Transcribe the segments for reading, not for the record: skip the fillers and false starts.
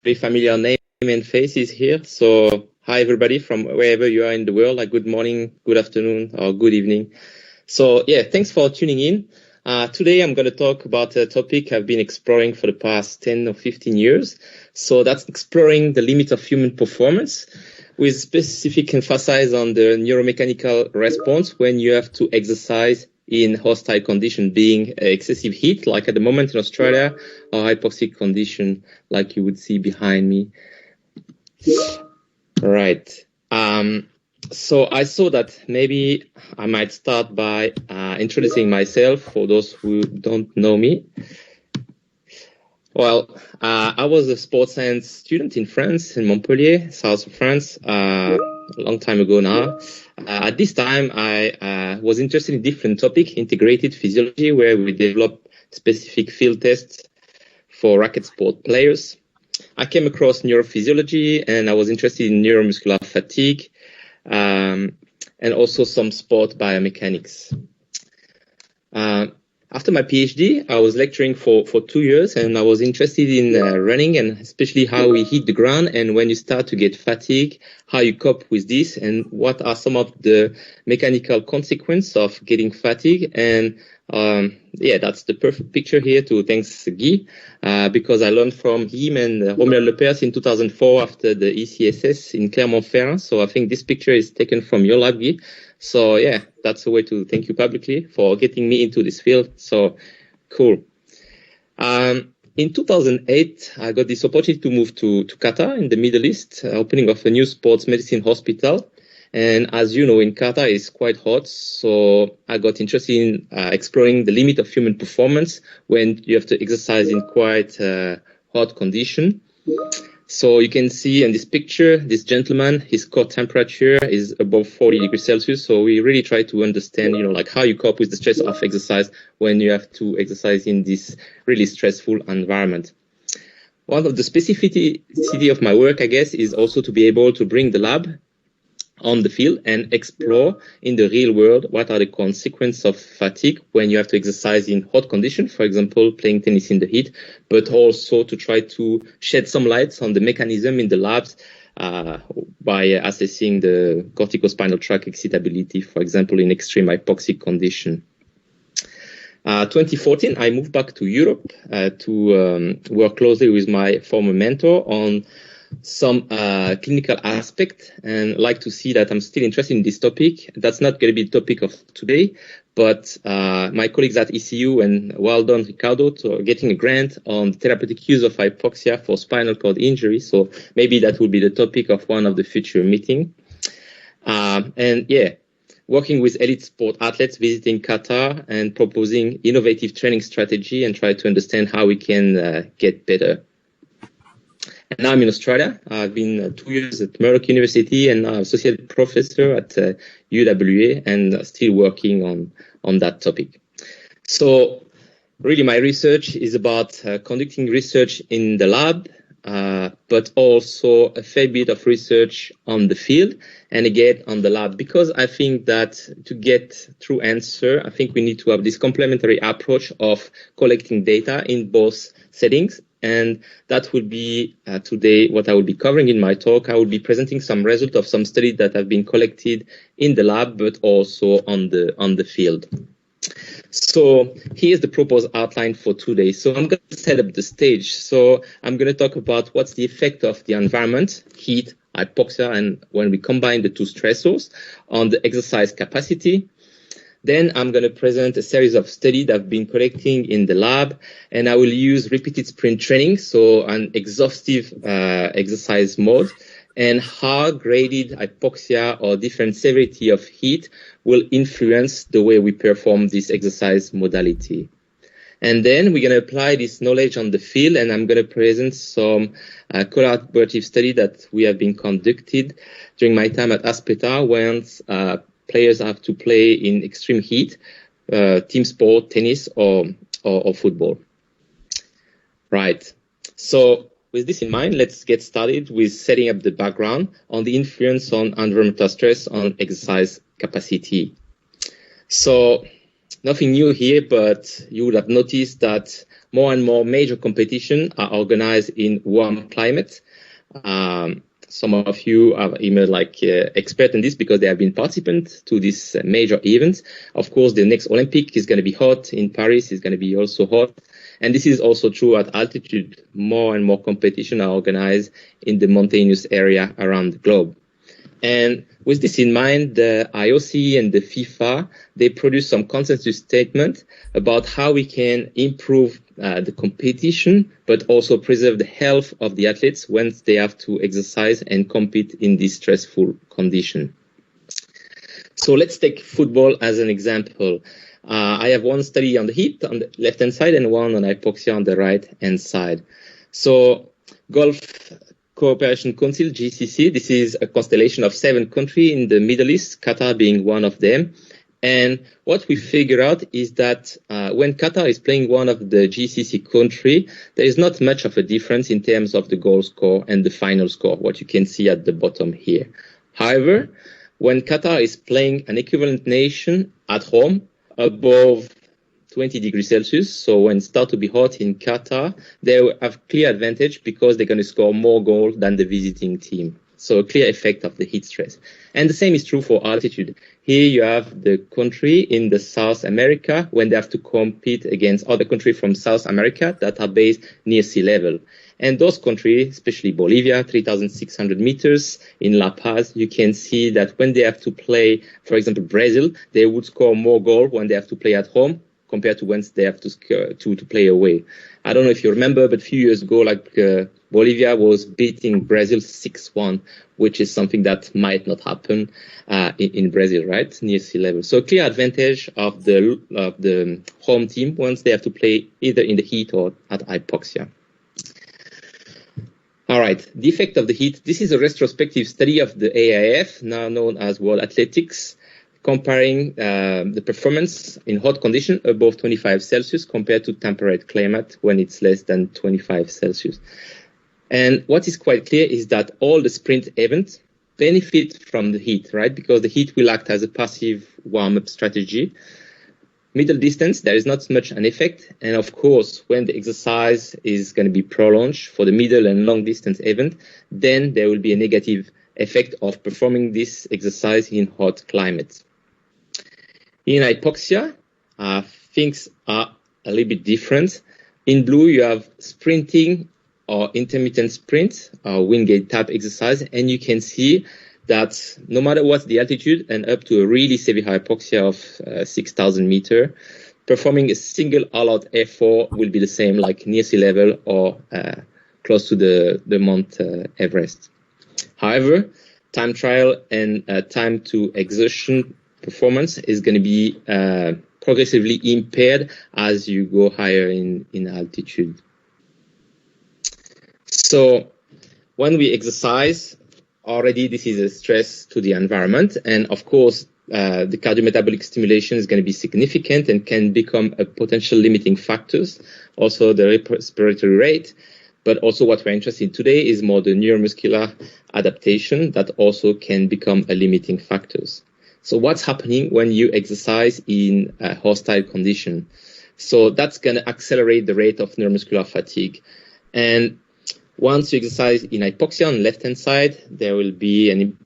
very familiar name and faces here. So hi, everybody from wherever you are in the world, like good morning, good afternoon, or good evening. So yeah, thanks for tuning in. Today I'm going to talk about a topic I've been exploring for the past 10 or 15 years. So that's exploring the limit of human performance with specific emphasis on the neuromechanical response when you have to exercise in hostile condition, being excessive heat, like at the moment in Australia, or hypoxic condition, like you would see behind me. Right. So I saw that maybe I might start by introducing myself for those who don't know me. Well, I was a sports science student in France, in Montpellier, south of France, a long time ago now. At this time, I was interested in different topic, integrated physiology, where we develop specific field tests for racket sport players. I came across neurophysiology, and I was interested in neuromuscular fatigue, and also some sport biomechanics. After my PhD, I was lecturing for 2 years, and I was interested in running, and especially how we hit the ground, and when you start to get fatigue, how you cope with this, and what are some of the mechanical consequences of getting fatigue. And yeah, that's the perfect picture here to thanks Guy, because I learned from him and Romuald Lepers in 2004 after the ECSS in Clermont-Ferrand. So I think this picture is taken from your lab, Guy. So yeah, that's a way to thank you publicly for getting me into this field. So cool. In 2008, I got this opportunity to move to Qatar in the Middle East, opening of a new sports medicine hospital. And as you know, in Qatar, it's quite hot. So I got interested in exploring the limit of human performance when you have to exercise in quite hot condition. So you can see in this picture, this gentleman, his core temperature is above 40 degrees Celsius. So we really try to understand, like how you cope with the stress of exercise when you have to exercise in this really stressful environment. One of the specificity of my work, I guess, is also to be able to bring the lab on the field and explore in the real world what are the consequences of fatigue when you have to exercise in hot conditions, for example, playing tennis in the heat, but also to try to shed some lights on the mechanism in the labs by assessing the corticospinal tract excitability, for example, in extreme hypoxic condition. 2014, I moved back to Europe to work closely with my former mentor on some clinical aspect, and like to see that I'm still interested in this topic. That's not going to be the topic of today, but my colleagues at ECU, and well done, Ricardo, to getting a grant on therapeutic use of hypoxia for spinal cord injury. So maybe that will be the topic of one of the future meetings. And yeah, working with elite sport athletes, visiting Qatar and proposing innovative training strategy and try to understand how we can get better. And now I'm in Australia. I've been 2 years at Murdoch University and now associate professor at UWA and still working on that topic. So really my research is about conducting research in the lab, but also a fair bit of research on the field and again on the lab, because I think that to get true answer, I think we need to have this complementary approach of collecting data in both settings. And that will be today what I will be covering in my talk. I will be presenting some results of some studies that have been collected in the lab, but also on the field. So here's the proposed outline for today. So I'm going to set up the stage. So I'm going to talk about what's the effect of the environment, heat, hypoxia, and when we combine the two stressors on the exercise capacity. Then I'm going to present a series of studies that I've been collecting in the lab, and I will use repeated sprint training, so an exhaustive exercise mode, and how graded hypoxia or different severity of heat will influence the way we perform this exercise modality. And then we're going to apply this knowledge on the field, and I'm going to present some collaborative study that we have been conducted during my time at Aspeta, when players have to play in extreme heat, team sport, tennis, or football. Right. So with this in mind, let's get started with setting up the background on the influence on environmental stress on exercise capacity. So Nothing new here, but you would have noticed that more and more major competitions are organized in warm climate. Some of you are even expert in this because they have been participants to these major events. Of course, the next Olympic is going to be hot in Paris. Is going to be also hot. And this is also true at altitude. More and more competition are organized in the mountainous area around the globe. And with this in mind, the IOC and the FIFA, they produce some consensus statement about how we can improve the competition, but also preserve the health of the athletes when they have to exercise and compete in this stressful condition. So let's take football as an example. I have one study on the heat on the left-hand side and one on hypoxia on the right-hand side. So Gulf Cooperation Council, GCC, this is a constellation of 7 countries in the Middle East, Qatar being one of them. And what we figure out is that when Qatar is playing one of the GCC country, there is not much of a difference in terms of the goal score and the final score, what you can see at the bottom here. However, when Qatar is playing an equivalent nation at home above 20 degrees Celsius, so when it starts to be hot in Qatar, they have clear advantage because they're going to score more goals than the visiting team. So a clear effect of the heat stress. And the same is true for altitude. Here you have the country in the South America when they have to compete against other countries from South America that are based near sea level. And those countries, especially Bolivia, 3,600 meters in La Paz, you can see that when they have to play, for example, Brazil, they would score more goals when they have to play at home compared to when they have to play away. I don't know if you remember, but a few years ago, Bolivia was beating Brazil 6-1, which is something that might not happen in Brazil, right, near sea level. So clear advantage of the home team once they have to play either in the heat or at hypoxia. All right, the effect of the heat. This is a retrospective study of the AIF, now known as World Athletics, comparing the performance in hot condition above 25 Celsius compared to temperate climate when it's less than 25 Celsius. And what is quite clear is that all the sprint events benefit from the heat, right? Because the heat will act as a passive warm-up strategy. Middle distance, there is not much an effect. And of course, when the exercise is going to be prolonged for the middle and long distance event, then there will be a negative effect of performing this exercise in hot climates. In hypoxia, things are a little bit different. In blue, you have sprinting or intermittent sprint or wind gate type exercise, and you can see that no matter what the altitude and up to a really severe hypoxia of 6,000 meters, performing a single all-out effort will be the same like near sea level or close to the Mount Everest. However, time trial and time to exertion performance is going to be progressively impaired as you go higher in altitude. So when we exercise, already this is a stress to the environment. And of course, the cardiometabolic stimulation is going to be significant and can become a potential limiting factors. Also the respiratory rate. But also what we're interested in today is more the neuromuscular adaptation that also can become a limiting factors. So what's happening when you exercise in a hostile condition? So that's going to accelerate the rate of neuromuscular fatigue. And once you exercise in hypoxia on the left-hand side, there will be an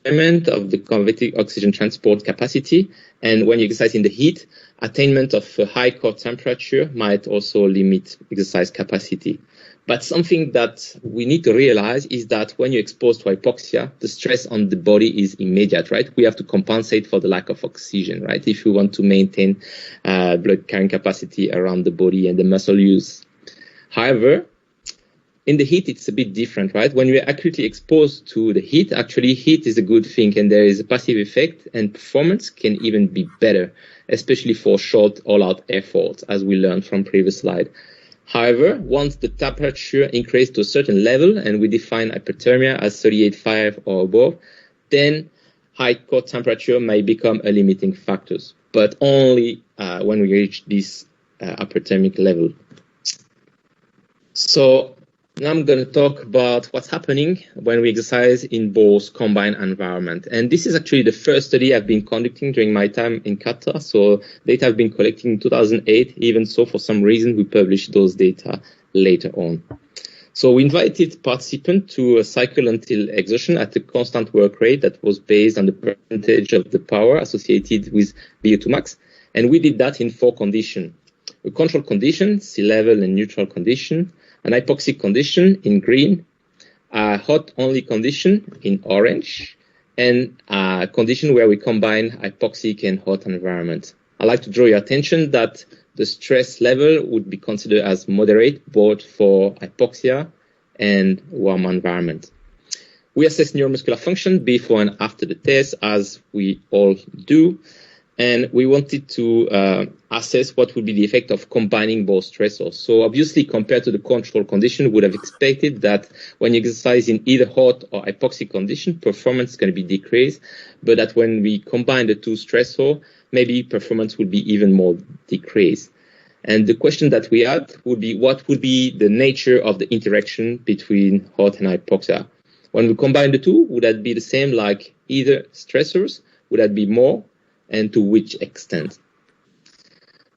impairment of the convective oxygen transport capacity. And when you exercise in the heat, attainment of a high core temperature might also limit exercise capacity. But something that we need to realize is that when you're exposed to hypoxia, the stress on the body is immediate, right? We have to compensate for the lack of oxygen, right? If we want to maintain blood carrying capacity around the body and the muscle use. However, in the heat, it's a bit different, right? When we're acutely exposed to the heat, actually heat is a good thing and there is a passive effect and performance can even be better, especially for short all-out efforts, as we learned from previous slide. However, once the temperature increases to a certain level, and we define hyperthermia as 38.5 or above, then high core temperature may become a limiting factor, but only when we reach this hyperthermic level. So now I'm going to talk about what's happening when we exercise in both combined environment. And this is actually the first study I've been conducting during my time in Qatar. So data I've been collecting in 2008. Even so, for some reason, we published those data later on. So we invited participants to cycle until exhaustion at a constant work rate that was based on the percentage of the power associated with VO2 max. And we did that in 4 conditions. A control condition, sea level and neutral condition, an hypoxic condition in green, a hot-only condition in orange, and a condition where we combine hypoxic and hot environment. I'd like to draw your attention that the stress level would be considered as moderate, both for hypoxia and warm environment. We assess neuromuscular function before and after the test, as we all do. And we wanted to assess what would be the effect of combining both stressors. So obviously, compared to the control condition, we would have expected that when you exercise in either hot or hypoxic condition, performance is going to be decreased, but that when we combine the 2 stressors, maybe performance will be even more decreased. And the question that we had would be, what would be the nature of the interaction between hot and hypoxia? When we combine the 2, would that be the same like either stressors? Would that be more? And to which extent?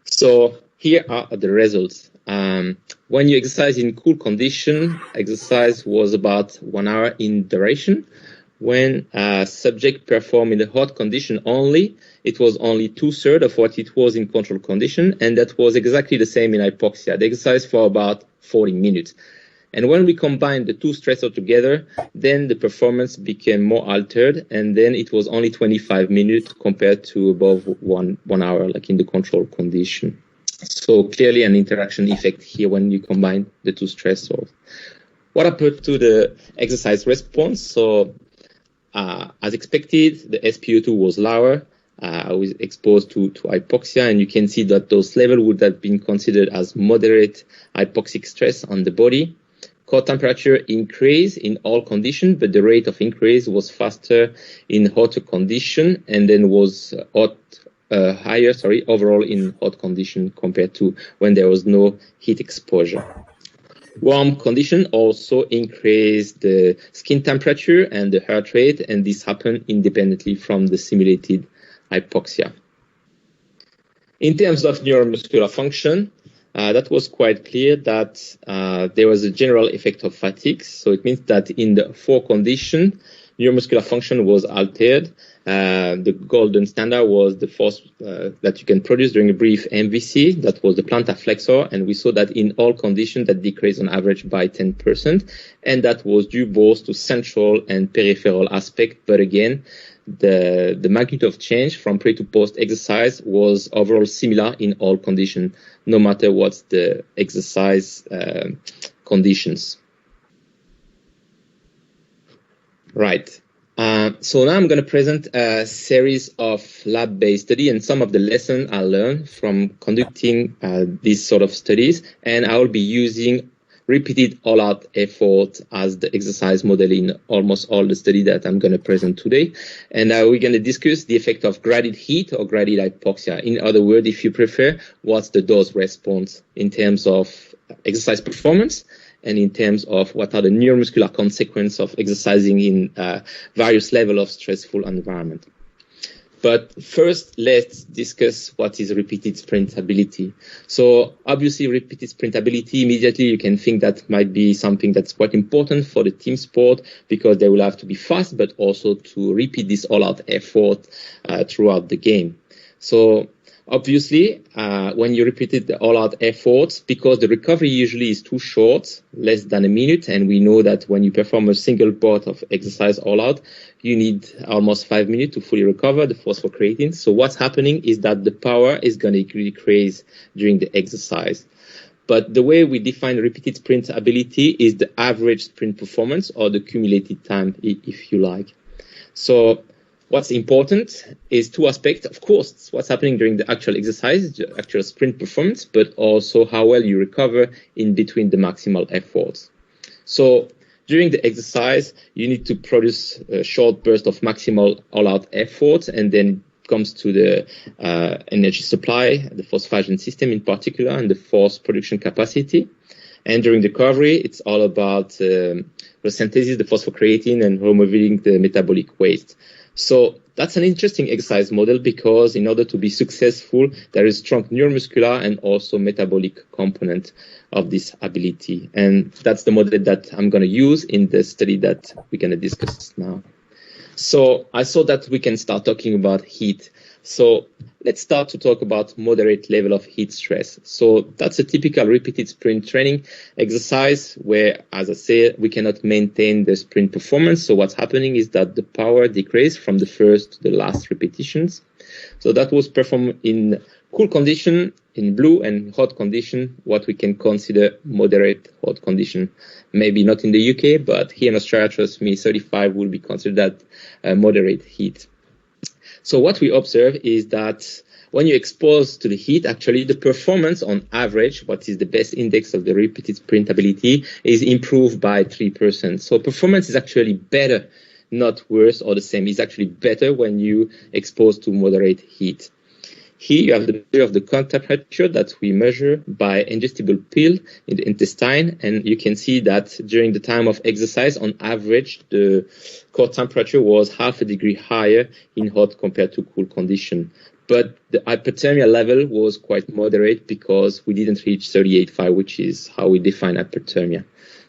So here are the results. When you exercise in cool condition, exercise was about 1 hour in duration. When a subject performed in the hot condition only, it was only 2/3 of what it was in control condition, and that was exactly the same in hypoxia. They exercised for about 40 minutes. And when we combined the 2 stressors together, then the performance became more altered, and then it was only 25 minutes compared to above one hour, like in the control condition. So clearly an interaction effect here when you combine the 2 stressors. What happened to the exercise response? So as expected, the SpO2 was lower. I was exposed to hypoxia, and you can see that those levels would have been considered as moderate hypoxic stress on the body. Core temperature increased in all conditions, but the rate of increase was faster in hotter condition, and then was higher overall in hot condition compared to when there was no heat exposure. Warm condition also increased the skin temperature and the heart rate, and this happened independently from the simulated hypoxia. In terms of neuromuscular function, that was quite clear that there was a general effect of fatigue. So it means that in the 4 conditions, neuromuscular function was altered. The golden standard was the force that you can produce during a brief MVC. That was the plantar flexor. And we saw that in all conditions that decreased on average by 10%. And that was due both to central and peripheral aspect. But again, the magnitude of change from pre to post exercise was overall similar in all conditions, no matter what's the exercise conditions. Right. So now I'm going to present a series of lab-based study and some of the lessons I learned from conducting these sort of studies. And I will be using repeated all-out effort as the exercise model in almost all the study that I'm going to present today. And we're going to discuss the effect of graded heat or graded hypoxia. In other words, if you prefer, what's the dose response in terms of exercise performance and in terms of what are the neuromuscular consequences of exercising in various levels of stressful environment. But first, let's discuss what is repeated sprintability. So obviously, repeated sprintability, immediately you can think that might be something that's quite important for the team sport because they will have to be fast, but also to repeat this all-out effort throughout the game. So obviously, when you repeated the all-out efforts, because the recovery usually is too short, less than a minute, and we know that when you perform a single part of exercise all-out, you need almost 5 minutes to fully recover the phosphocreatine. So what's happening is that the power is going to decrease during the exercise. But the way we define repeated sprint ability is the average sprint performance or the cumulative time, if you like. So what's important is 2 aspects. Of course, what's happening during the actual exercise, the actual sprint performance, but also how well you recover in between the maximal efforts. So during the exercise, you need to produce a short burst of maximal all-out effort, and then it comes to the energy supply, the phosphagen system in particular, and the force production capacity. And during the recovery, it's all about synthesis, the phosphocreatine, and removing the metabolic waste. So that's an interesting exercise model because in order to be successful, there is strong neuromuscular and also metabolic component of this ability. And that's the model that I'm going to use in the study that we're going to discuss now. So I thought that we can start talking about heat. So let's start to talk about moderate level of heat stress. So that's a typical repeated sprint training exercise where, as I said, we cannot maintain the sprint performance. So what's happening is that the power decreases from the first to the last repetitions. So that was performed in cool condition, in blue, and hot condition, what we can consider moderate hot condition. Maybe not in the UK, but here in Australia, trust me, 35 will be considered moderate heat. So what we observe is that when you're exposed to the heat, actually the performance on average, what is the best index of the repeated sprint ability, is improved by 3%. So performance is actually better, not worse or the same. It's actually better when you exposed to moderate heat. Here you have the measure of the core temperature that we measure by ingestible pill in the intestine, and you can see that during the time of exercise, on average, the core temperature was 0.5 degree higher in hot compared to cool condition. But the hypothermia level was quite moderate because we didn't reach 38.5, which is how we define hypothermia.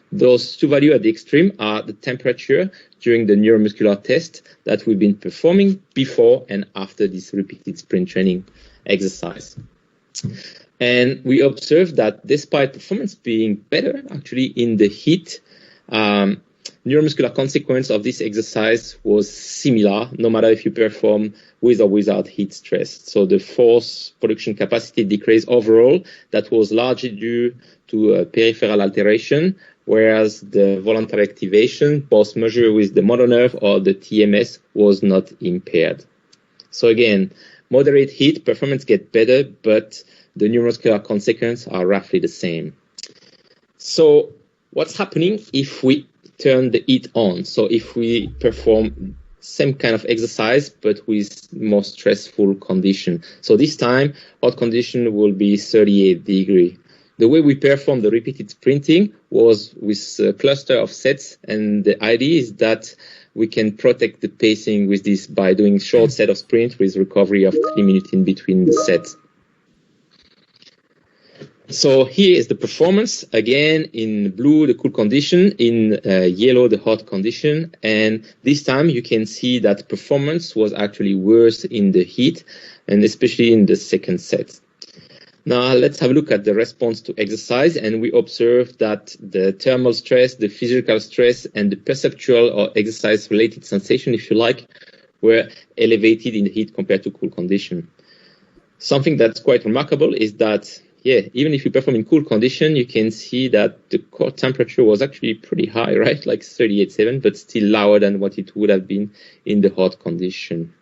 Those two values at the extreme are the temperature during the neuromuscular test that we've been performing before and after this repeated sprint training exercise. And we observed that despite performance being better, actually in the heat, neuromuscular consequence of this exercise was similar, no matter if you perform with or without heat stress. So the force production capacity decreased overall. That was largely due to peripheral alteration, whereas the voluntary activation, both measured with the motor nerve or the TMS, was not impaired. So again, moderate heat, performance gets better, but the neuromuscular consequences are roughly the same. So what's happening if we turn the heat on? So if we perform same kind of exercise, but with more stressful condition. So this time, hot condition will be 38 degrees. The way we perform the repeated sprinting was with a cluster of sets, and the idea is that we can protect the pacing with this by doing short set of sprints with recovery of 3 minutes in between the sets. So here is the performance, again in blue, the cool condition, in yellow, the hot condition. And this time you can see that performance was actually worse in the heat, and especially in the second set. Now let's have a look at the response to exercise, and we observe that the thermal stress, the physical stress, and the perceptual or exercise-related sensation, if you like, were elevated in the heat compared to cool condition. Something that's quite remarkable is that, even if you perform in cool condition, you can see that the core temperature was actually pretty high, right? Like 38.7, but still lower than what it would have been in the hot condition.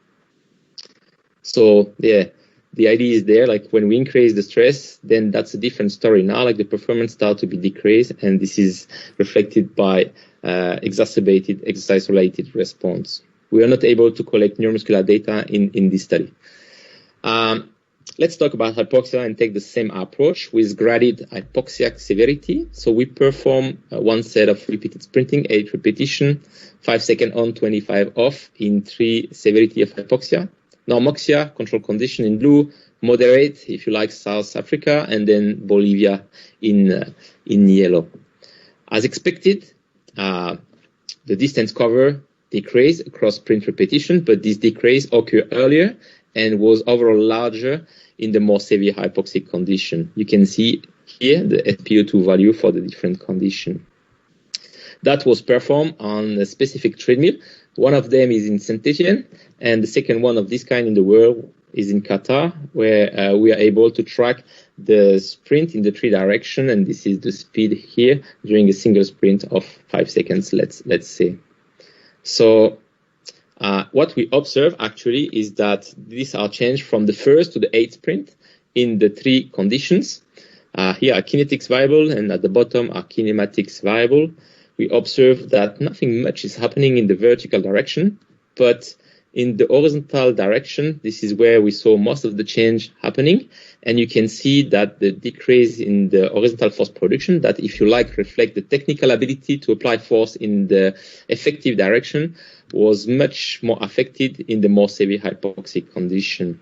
So, the idea is there, like when we increase the stress, then that's a different story. Now, like the performance starts to be decreased, and this is reflected by exacerbated exercise-related response. We are not able to collect neuromuscular data in this study. Let's talk about hypoxia and take the same approach with graded hypoxic severity. So we perform one set of repeated sprinting, 8 repetition, 5 seconds on, 25 off in 3 severity of hypoxia. Normoxia, control condition in blue, moderate, if you like, South Africa, and then Bolivia in yellow. As expected, the distance cover decreased across sprint repetition, but this decrease occurred earlier and was overall larger in the more severe hypoxic condition. You can see here the SpO2 value for the different condition. That was performed on a specific treadmill. One of them is in Saint-Etienne, and the second one of this kind in the world is in Qatar, where we are able to track the sprint in the 3 directions, and this is the speed here during a single sprint of 5 seconds, let's say. So what we observe actually is that these are changed from the first to the 8th sprint in the 3 conditions. Here are kinetics variable, and at the bottom are kinematics variable. We observe that nothing much is happening in the vertical direction, but in the horizontal direction, this is where we saw most of the change happening. And you can see that the decrease in the horizontal force production, that if you like, reflect the technical ability to apply force in the effective direction, was much more affected in the more severe hypoxic condition.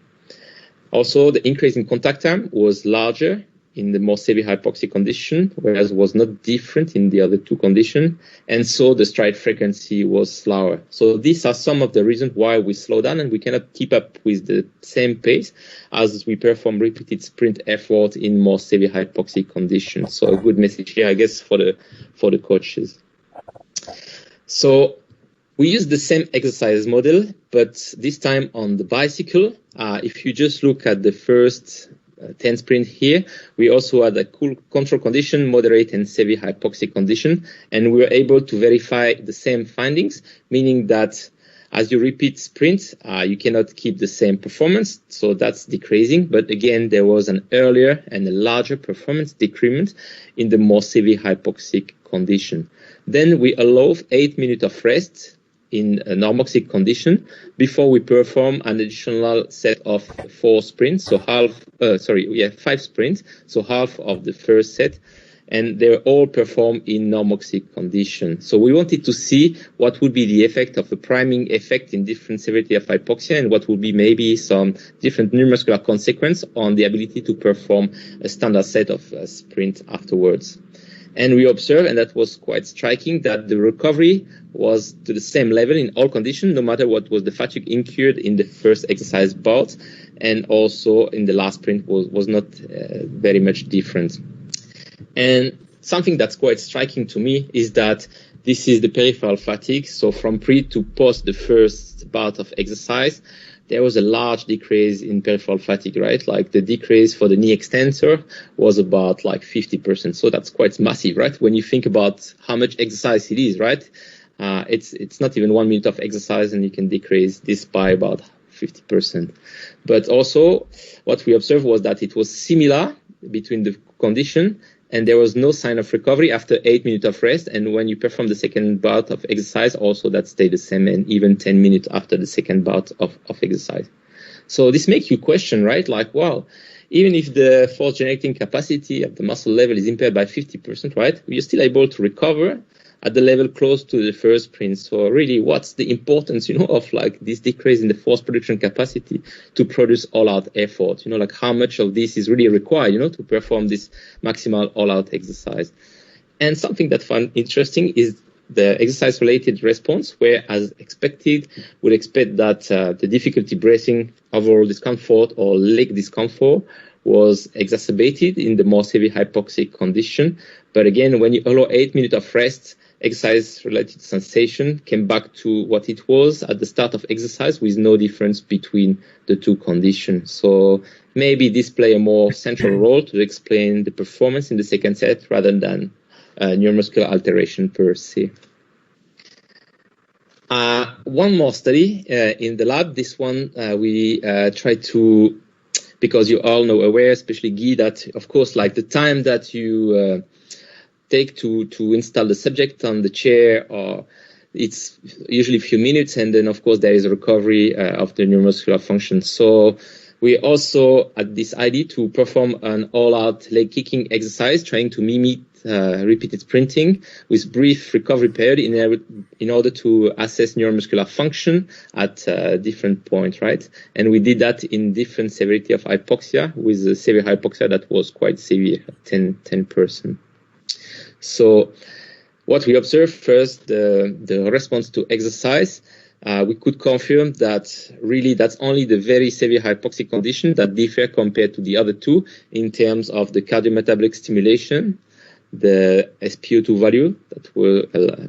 Also, the increase in contact time was larger in the more severe hypoxic condition, whereas it was not different in the other two conditions. And so the stride frequency was slower. So these are some of the reasons why we slow down and we cannot keep up with the same pace as we perform repeated sprint effort in more severe hypoxic conditions. So a good message here, I guess, for the coaches. So we use the same exercise model, but this time on the bicycle. If you just look at the first 10 sprint here, we also had a cool control condition, moderate and severe hypoxic condition, and we were able to verify the same findings, meaning that as you repeat sprints, you cannot keep the same performance, so that's decreasing. But again, there was an earlier and a larger performance decrement in the more severe hypoxic condition. Then we allow 8 minutes of rest in a normoxic condition before we perform an additional set of 4 sprints, so 5 sprints, so half of the first set, and they're all performed in normoxic condition. So we wanted to see what would be the effect of a priming effect in different severity of hypoxia and what would be maybe some different neuromuscular consequence on the ability to perform a standard set of sprints afterwards. And we observed, and that was quite striking, that the recovery was to the same level in all conditions, no matter what was the fatigue incurred in the first exercise bout, and also in the last sprint was not very much different. And something that's quite striking to me is that this is the peripheral fatigue. So from pre to post the first bout of exercise, there was a large decrease in peripheral fatigue, right? Like the decrease for the knee extensor was about like 50%. So that's quite massive, right? When you think about how much exercise it is, right? It's not even 1 minute of exercise and you can decrease this by about 50%. But also what we observed was that it was similar between the condition and there was no sign of recovery after 8 minutes of rest. And when you perform the second bout of exercise, also that stayed the same, and even 10 minutes after the second bout of exercise. So this makes you question, right? Like, wow, even if the force generating capacity at the muscle level is impaired by 50%, right? We're still able to recover at the level close to the first sprint. So really, what's the importance, of like this decrease in the force production capacity to produce all-out effort? Like how much of this is really required, to perform this maximal all-out exercise. And something that I found interesting is the exercise-related response, where, as expected, we'd expect that the difficulty breathing, overall discomfort, or leg discomfort was exacerbated in the more severe hypoxic condition. But again, when you allow 8 minutes of rest, exercise-related sensation came back to what it was at the start of exercise with no difference between the two conditions. So maybe this play a more central role to explain the performance in the second set rather than neuromuscular alteration per se. One more study in the lab. This one we tried to, because you all know aware, especially Guy, that of course like the time that you take to install the subject on the chair, or it's usually a few minutes, and then of course there is a recovery of the neuromuscular function. So we also had this idea to perform an all-out leg kicking exercise, trying to mimic repeated sprinting with brief recovery period in order to assess neuromuscular function at different points, right? And we did that in different severity of hypoxia, with a severe hypoxia that was quite severe, 10%. So what we observed first, the response to exercise, we could confirm that really that's only the very severe hypoxic condition that differ compared to the other two in terms of the cardiometabolic stimulation, the SpO2 value that were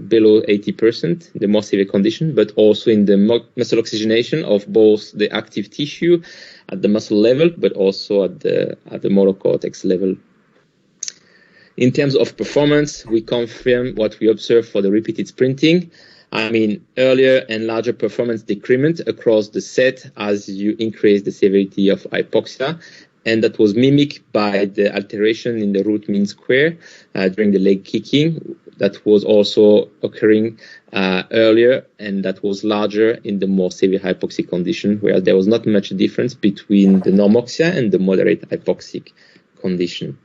below 80% in the more severe condition, but also in the muscle oxygenation of both the active tissue at the muscle level, but also at the motor cortex level. In terms of performance, we confirm what we observed for the repeated sprinting. I mean, earlier and larger performance decrement across the set as you increase the severity of hypoxia. And that was mimicked by the alteration in the root mean square during the leg kicking, that was also occurring earlier, and that was larger in the more severe hypoxic condition, where there was not much difference between the normoxia and the moderate hypoxic condition.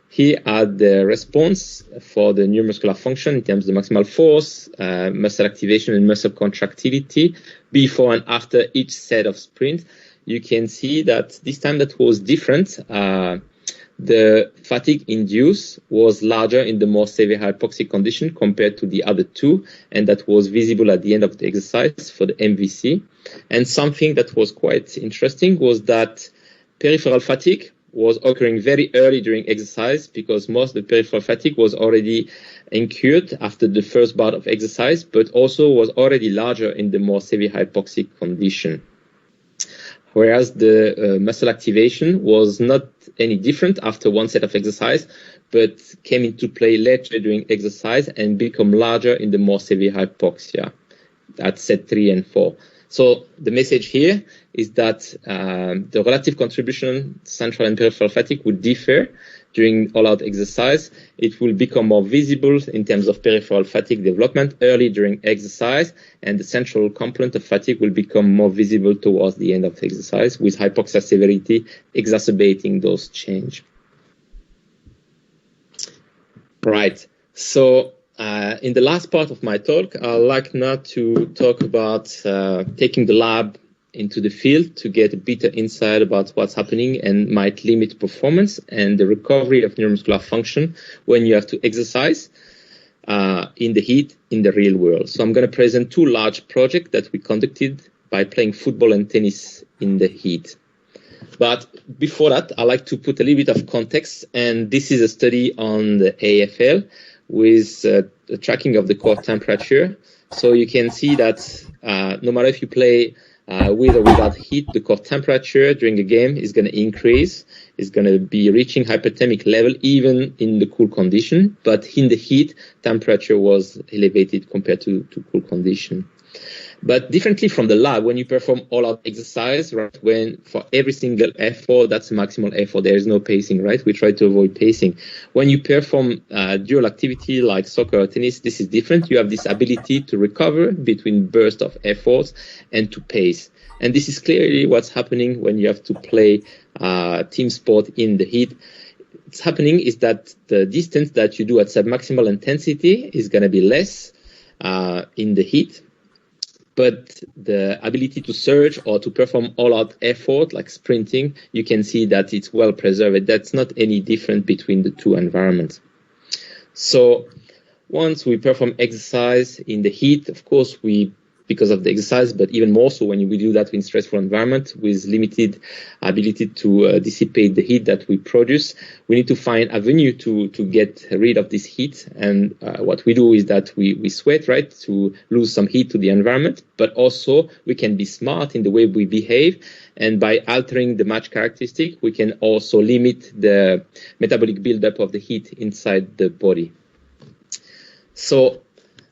Here are the response for the neuromuscular function in terms of the maximal force, muscle activation, and muscle contractility before and after each set of sprints. You can see that this time that was different. The fatigue induced was larger in the more severe hypoxic condition compared to the other two, and that was visible at the end of the exercise for the MVC. And something that was quite interesting was that peripheral fatigue was occurring very early during exercise, because most of the peripheral fatigue was already incurred after the first bout of exercise, but also was already larger in the more severe hypoxic condition. Whereas the muscle activation was not any different after one set of exercise, but came into play later during exercise and become larger in the more severe hypoxia at set 3 and 4. So the message here is that the relative contribution, central and peripheral fatigue, would differ during all-out exercise. It will become more visible in terms of peripheral fatigue development early during exercise, and the central component of fatigue will become more visible towards the end of the exercise, with hypoxia severity exacerbating those changes. Right. So in the last part of my talk, I'd like now to talk about taking the lab into the field to get a better insight about what's happening and might limit performance and the recovery of neuromuscular function when you have to exercise in the heat in the real world. So I'm going to present two large projects that we conducted by playing football and tennis in the heat. But before that, I'd like to put a little bit of context, and this is a study on the AFL with the tracking of the core temperature. So you can see that no matter if you play with or without heat, the core temperature during a game is going to increase. It's going to be reaching hyperthermic level even in the cool condition. But in the heat, temperature was elevated compared to cool condition. But differently from the lab, when you perform all-out exercise, right, when for every single effort, that's the maximal effort. There is no pacing, right? We try to avoid pacing. When you perform dual activity like soccer or tennis, this is different. You have this ability to recover between bursts of efforts and to pace. And this is clearly what's happening when you have to play team sport in the heat. What's happening is that the distance that you do at submaximal intensity is going to be less in the heat. But the ability to surge or to perform all-out effort, like sprinting, you can see that it's well preserved. That's not any different between the two environments. So once we perform exercise in the heat, of course, because of the exercise, but even more so when we do that in stressful environment with limited ability to dissipate the heat that we produce, we need to find a venue to get rid of this heat. And what we do is that we sweat, right, to lose some heat to the environment, but also we can be smart in the way we behave. And by altering the match characteristic, we can also limit the metabolic buildup of the heat inside the body. So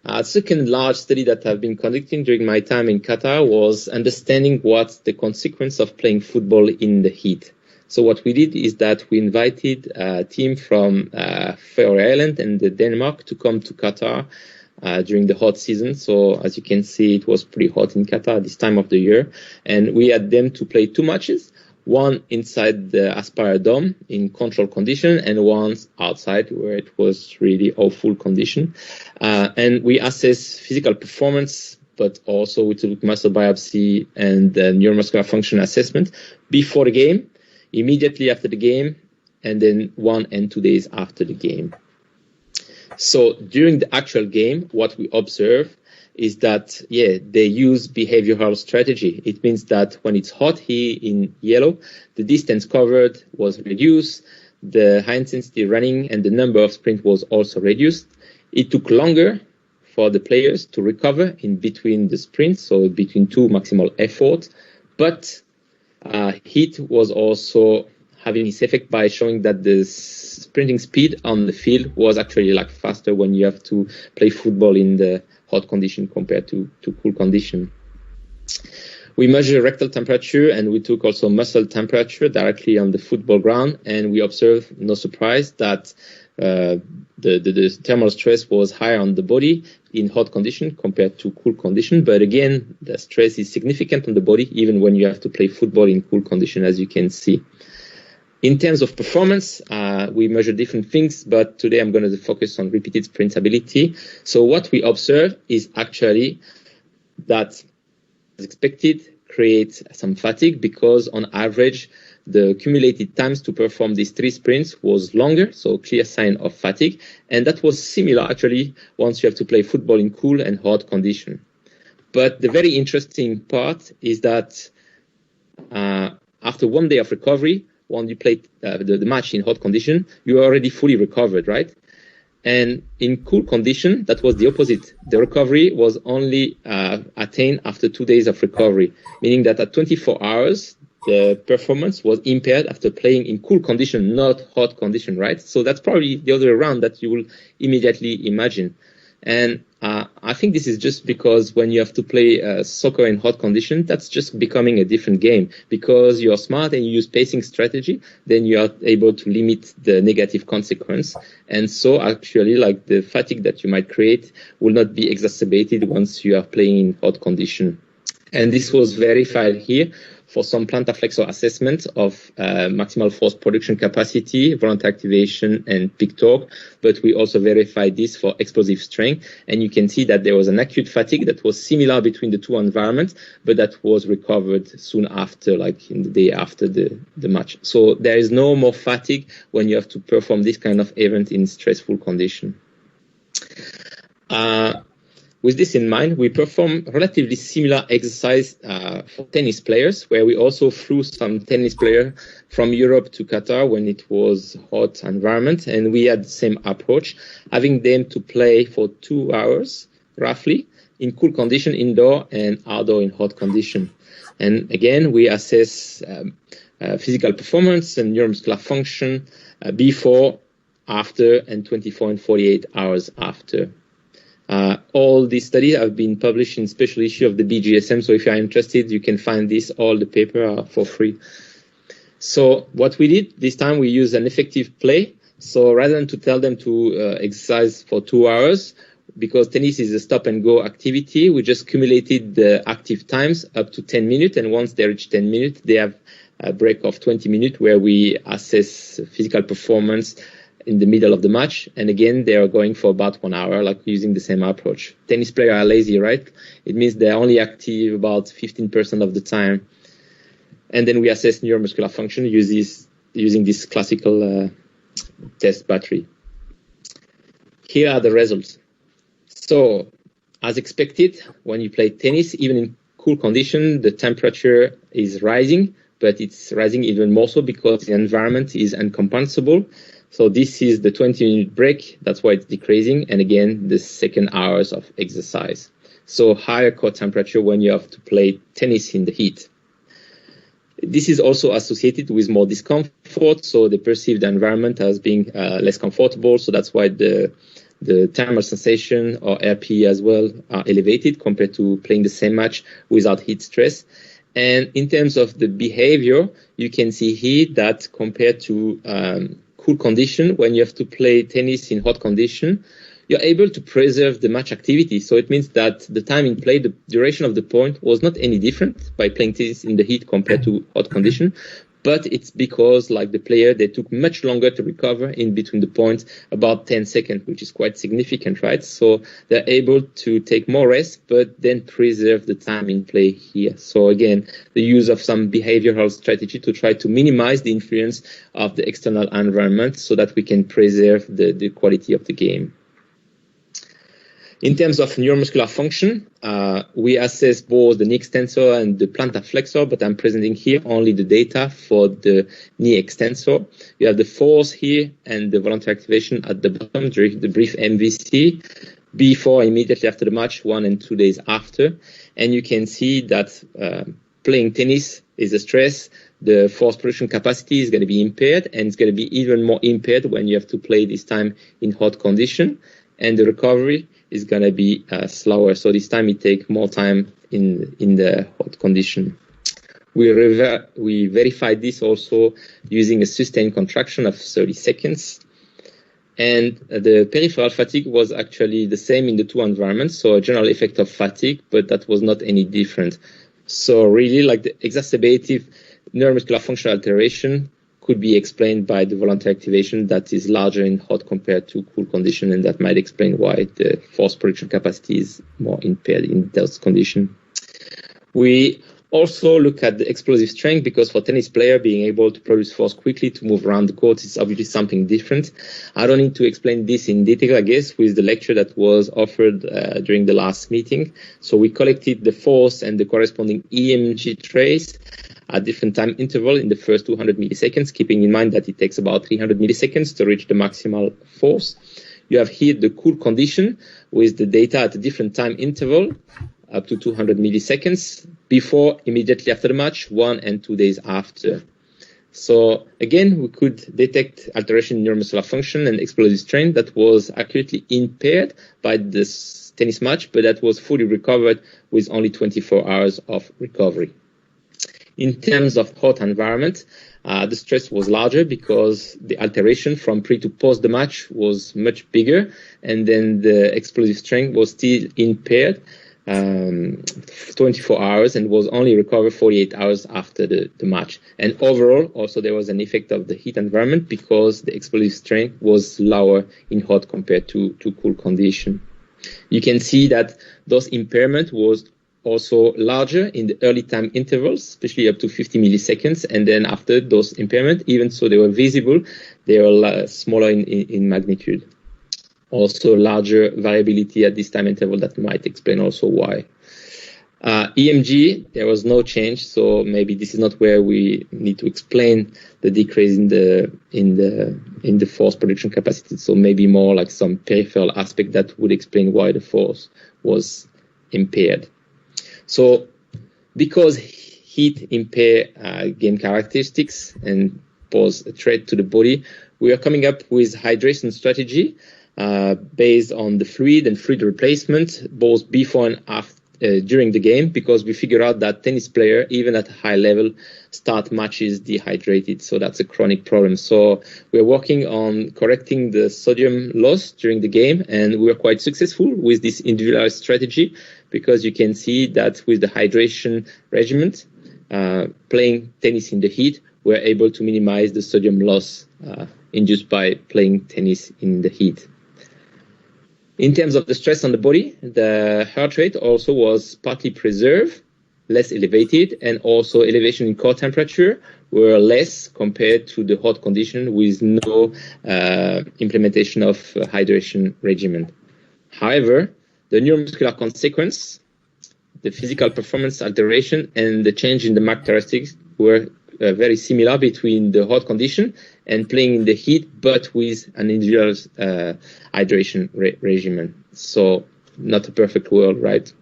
a second large study that I've been conducting during my time in Qatar was understanding what's the consequence of playing football in the heat. So what we did is that we invited a team from Faroe Island and Denmark to come to Qatar during the hot season. So as you can see, it was pretty hot in Qatar this time of the year. And we had them to play two matches. One inside the Aspire Dome in controlled condition, and one outside where it was really awful condition. And we assess physical performance, but also we took muscle biopsy and neuromuscular function assessment before the game, immediately after the game, and then 1 and 2 days after the game. So during the actual game, what we observe is that, they use behavioral strategy. It means that when it's hot here in yellow, the distance covered was reduced, the high intensity running and the number of sprints was also reduced. It took longer for the players to recover in between the sprints, so between two maximal efforts, but heat was also having its effect by showing that the sprinting speed on the field was actually like faster when you have to play football in the hot condition compared to cool condition. We measure rectal temperature, and we took also muscle temperature directly on the football ground, and we observed, no surprise, that the thermal stress was higher on the body in hot condition compared to cool condition. But again, the stress is significant on the body, even when you have to play football in cool condition, as you can see. In terms of performance, we measure different things, but today I'm going to focus on repeated sprintability. So what we observe is actually that, as expected, creates some fatigue, because on average, the accumulated times to perform these 3 sprints was longer, so clear sign of fatigue. And that was similar, actually, once you have to play football in cool and hot condition. But the very interesting part is that after 1 day of recovery, when you played the match in hot condition, you are already fully recovered, right? And in cool condition, that was the opposite. The recovery was only attained after 2 days of recovery, meaning that at 24 hours, the performance was impaired after playing in cool condition, not hot condition, right? So that's probably the other way around that you will immediately imagine. And I think this is just because when you have to play soccer in hot condition, that's just becoming a different game. Because you're smart and you use pacing strategy, then you are able to limit the negative consequence. And so actually, like, the fatigue that you might create will not be exacerbated once you are playing in hot condition. And this was verified here for some plantar flexor assessment of maximal force production capacity, voluntary activation, and peak torque. But we also verified this for explosive strength. And you can see that there was an acute fatigue that was similar between the two environments, but that was recovered soon after, like in the day after the match. So there is no more fatigue when you have to perform this kind of event in stressful condition. With this in mind, we perform relatively similar exercise for tennis players, where we also flew some tennis players from Europe to Qatar when it was hot environment, and we had the same approach, having them to play for 2 hours, roughly, in cool condition, indoor, and outdoor in hot condition. And again, we assess physical performance and neuromuscular function before, after, and 24 and 48 hours after. All these studies have been published in special issue of the BGSM. So if you are interested, you can find this, all the paper for free. So what we did this time, we used an effective play. So rather than to tell them to exercise for 2 hours, because tennis is a stop and go activity, we just cumulated the active times up to 10 minutes. And once they reach 10 minutes, they have a break of 20 minutes where we assess physical performance in the middle of the match. And again, they are going for about 1 hour, like using the same approach. Tennis players are lazy, right? It means they're only active about 15% of the time. And then we assess neuromuscular function using this classical test battery. Here are the results. So, as expected, when you play tennis, even in cool condition, the temperature is rising, but it's rising even more so because the environment is uncompensable. So this is the 20-minute break. That's why it's decreasing. And again, the second hours of exercise. So higher core temperature when you have to play tennis in the heat. This is also associated with more discomfort. So they perceive the environment as being less comfortable. So that's why the thermal sensation or RP as well are elevated compared to playing the same match without heat stress. And in terms of the behavior, you can see here that compared to cool condition, when you have to play tennis in hot condition, you're able to preserve the match activity. So it means that the time in play, the duration of the point was not any different by playing tennis in the heat compared to hot condition. But it's because, like, the player, they took much longer to recover in between the points, about 10 seconds, which is quite significant, right? So they're able to take more rest, but then preserve the time in play here. So again, the use of some behavioral strategy to try to minimize the influence of the external environment so that we can preserve the quality of the game. In terms of neuromuscular function, we assess both the knee extensor and the plantar flexor, but I'm presenting here only the data for the knee extensor. You have the force here and the voluntary activation at the bottom during the brief MVC, before, immediately after the match, 1 and 2 days after. And you can see that playing tennis is a stress. The force production capacity is going to be impaired, and it's going to be even more impaired when you have to play this time in hot condition. And the recovery is going to be slower. So this time it takes more time in the hot condition. We verified this also using a sustained contraction of 30 seconds. And the peripheral fatigue was actually the same in the two environments, so a general effect of fatigue, but that was not any different. So really, like the exacerbative neuromuscular functional alteration could be explained by the voluntary activation that is larger in hot compared to cool condition, and that might explain why the force production capacity is more impaired in those conditions. We also look at the explosive strength, because for tennis player, being able to produce force quickly to move around the court is obviously something different. I don't need to explain this in detail, I guess, with the lecture that was offered during the last meeting. So we collected the force and the corresponding EMG trace at different time interval in the first 200 milliseconds, keeping in mind that it takes about 300 milliseconds to reach the maximal force. You have here the cool condition with the data at a different time interval, up to 200 milliseconds, before, immediately after the match, 1 and 2 days after. So again, we could detect alteration in neuromuscular function and explosive strength that was accurately impaired by this tennis match, but that was fully recovered with only 24 hours of recovery. In terms of hot environment, the stress was larger because the alteration from pre to post the match was much bigger, and then the explosive strength was still impaired 24 hours and was only recovered 48 hours after the match. And overall, also there was an effect of the heat environment because the explosive strength was lower in hot compared to cool condition. You can see that those impairment was also larger in the early time intervals, especially up to 50 milliseconds. And then after those impairment, even so they were visible, they were smaller in magnitude. Also larger variability at this time interval that might explain also why. EMG, there was no change, so maybe this is not where we need to explain the decrease in the force production capacity. So maybe more like some peripheral aspect that would explain why the force was impaired. So because heat impair game characteristics and pose a threat to the body, we are coming up with hydration strategy based on the fluid and fluid replacement, both before and after, during the game, because we figure out that tennis player, even at a high level, start matches dehydrated. So that's a chronic problem. So we're working on correcting the sodium loss during the game, and we're quite successful with this individualized strategy, because you can see that with the hydration regimen, playing tennis in the heat, we're able to minimize the sodium loss induced by playing tennis in the heat. In terms of the stress on the body, the heart rate also was partly preserved, less elevated, and also elevation in core temperature were less compared to the hot condition with no implementation of hydration regimen. However, the neuromuscular consequence, the physical performance alteration, and the change in the characteristics were very similar between the hot condition and playing in the heat, but with an individual hydration regimen. So not a perfect world, right?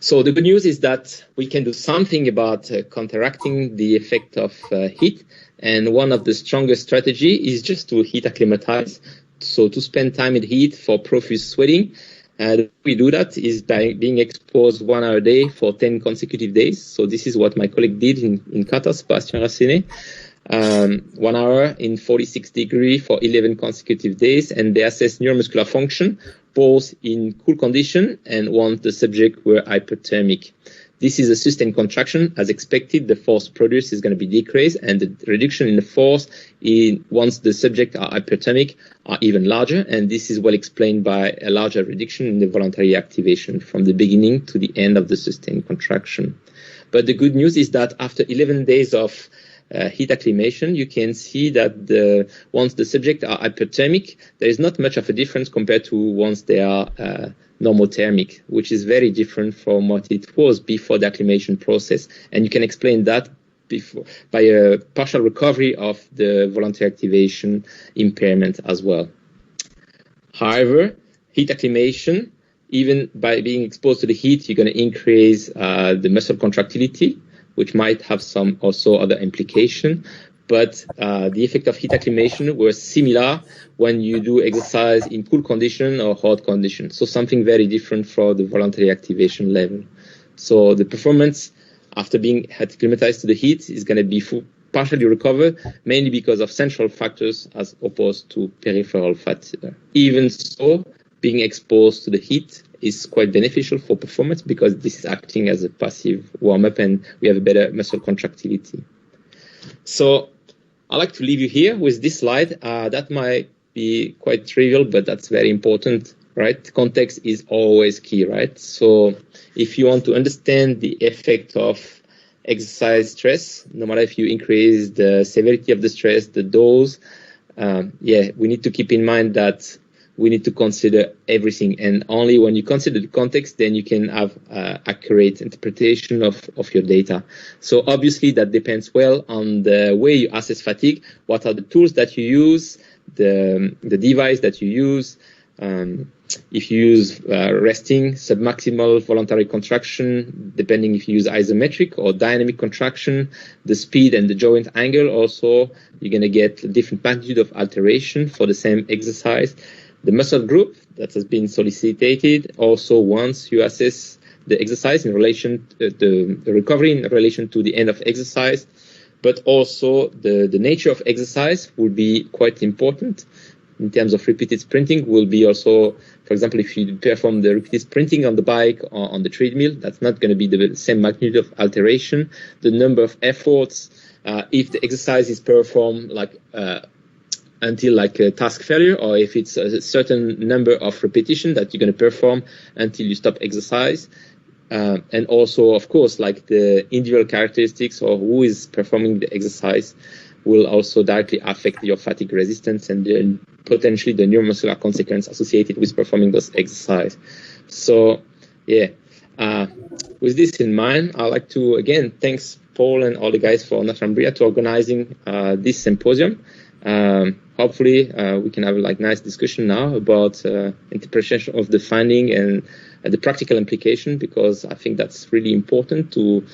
So the good news is that we can do something about counteracting the effect of heat. And one of the strongest strategy is just to heat acclimatize. So to spend time in heat for profuse sweating. We do that is by being exposed 1 hour a day for 10 consecutive days. So this is what my colleague did in Qatar, Sebastian Racine. 1 hour in 46 degrees for 11 consecutive days, and they assess neuromuscular function both in cool condition and once the subject were hyperthermic. This is a sustained contraction. As expected, the force produced is going to be decreased, and the reduction in the force once the subject are hyperthermic are even larger, and this is well explained by a larger reduction in the voluntary activation from the beginning to the end of the sustained contraction. But the good news is that after 11 days of heat acclimation, you can see that once the subject are hyperthermic, there is not much of a difference compared to once they are normothermic, which is very different from what it was before the acclimation process. And you can explain that by a partial recovery of the voluntary activation impairment as well. However, heat acclimation, even by being exposed to the heat, you're going to increase the muscle contractility, which might have some also other implication. But the effect of heat acclimation was similar when you do exercise in cool condition or hot condition. So something very different for the voluntary activation level. So the performance after being acclimatized to the heat is going to be partially recover, mainly because of central factors as opposed to peripheral fatigue. Even so, being exposed to the heat is quite beneficial for performance because this is acting as a passive warm-up and we have a better muscle contractility. So I'd like to leave you here with this slide. That might be quite trivial, but that's very important, right? Context is always key, right? So if you want to understand the effect of exercise stress, no matter if you increase the severity of the stress, the dose, we need to keep in mind that we need to consider everything. And only when you consider the context, then you can have accurate interpretation of your data. So obviously that depends well on the way you assess fatigue, what are the tools that you use, the device that you use, if you use resting, submaximal voluntary contraction, depending if you use isometric or dynamic contraction, the speed and the joint angle also, you're going to get different magnitude of alteration for the same exercise. The muscle group that has been solicited also once you assess the exercise in relation to the recovery in relation to the end of exercise, but also the nature of exercise will be quite important. In terms of repeated sprinting will be also, for example, if you perform the repeated sprinting on the bike or on the treadmill, that's not going to be the same magnitude of alteration. The number of efforts, if the exercise is performed until like a task failure, or if it's a certain number of repetition that you're going to perform until you stop exercise. And also, of course, like the individual characteristics or who is performing the exercise will also directly affect your fatigue resistance and then potentially the neuromuscular consequence associated with performing those exercise. So, with this in mind, I'd like to, again, thanks Paul and all the guys for Northumbria to organizing this symposium. Hopefully, we can have a nice discussion now about interpretation of the finding and the practical implication, because I think that's really important to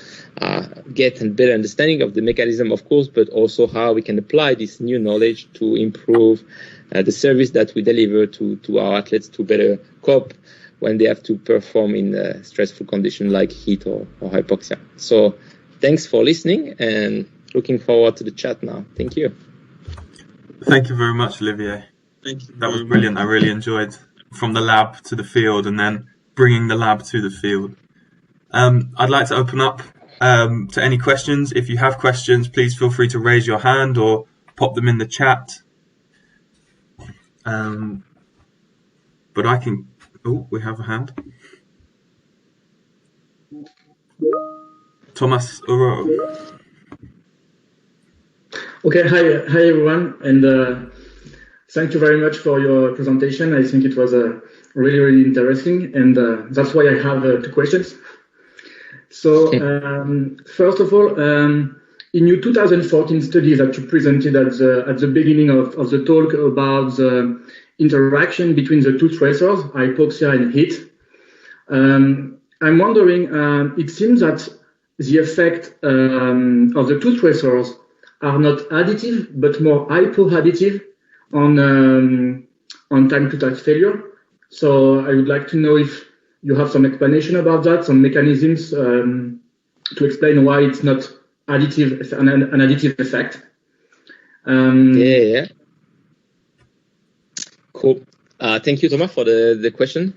get a better understanding of the mechanism, of course, but also how we can apply this new knowledge to improve the service that we deliver to our athletes to better cope when they have to perform in a stressful condition like heat or hypoxia. So thanks for listening and looking forward to the chat now. Thank you. Thank you very much, Olivier. That was brilliant. I really enjoyed from the lab to the field and then bringing the lab to the field. I'd like to open up to any questions. If you have questions, please feel free to raise your hand or pop them in the chat. But I can... Oh, we have a hand. Thomas Uro. Okay, hi everyone, and thank you very much for your presentation. I think it was really, really interesting, and that's why I have 2 questions. So, first of all, in your 2014 study that you presented at the beginning of the talk about the interaction between the 2 stressors, hypoxia and heat, I'm wondering, it seems that the effect of the 2 stressors are not additive, but more hypoadditive on time to task failure. So I would like to know if you have some explanation about that, some mechanisms to explain why it's not additive, an additive effect. Cool. Thank you, Thomas, for the question.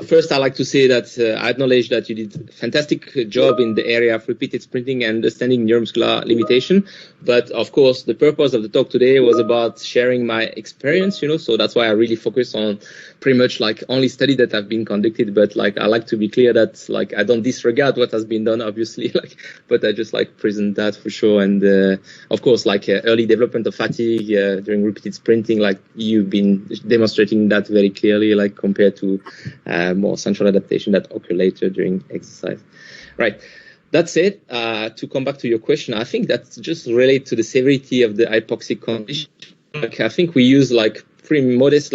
First, I'd like to say that I acknowledge that you did a fantastic job in the area of repeated sprinting and understanding neuromuscular limitation. But of course, the purpose of the talk today was about sharing my experience, so that's why I really focus on pretty much only study that have been conducted. But I like to be clear that I don't disregard what has been done, obviously, but I just present that for sure. And of course, early development of fatigue during repeated sprinting, you've been demonstrating that very clearly, compared to more central adaptation that occur later during exercise. Right. That said, to come back to your question, I think that's just related to the severity of the hypoxic condition. I think we use pretty modest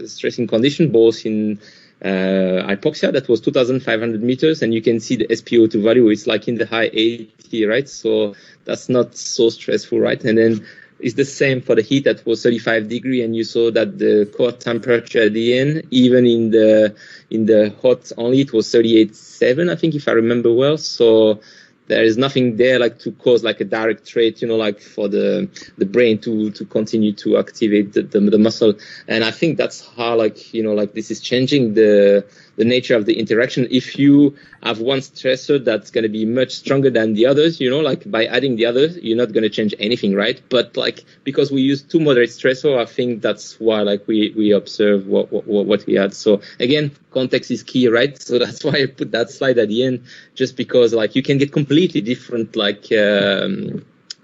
stressing condition, both in hypoxia, that was 2,500 meters, and you can see the SpO2 value is in the high 80, right? So that's not so stressful, right? And then it's the same for the heat that was 35 degrees, and you saw that the core temperature at the end, even in the hot only, it was 38.7, I think, if I remember well. So there is nothing there like to cause like a direct trait, like for the brain to continue to activate the muscle. And I think that's how this is changing the nature of the interaction. If you have one stressor that's going to be much stronger than the others, by adding the others, you're not going to change anything, right? But because we use two moderate stressor, I think that's why we observe what we had. So again, context is key, right? So that's why I put that slide at the end, just because you can get completely different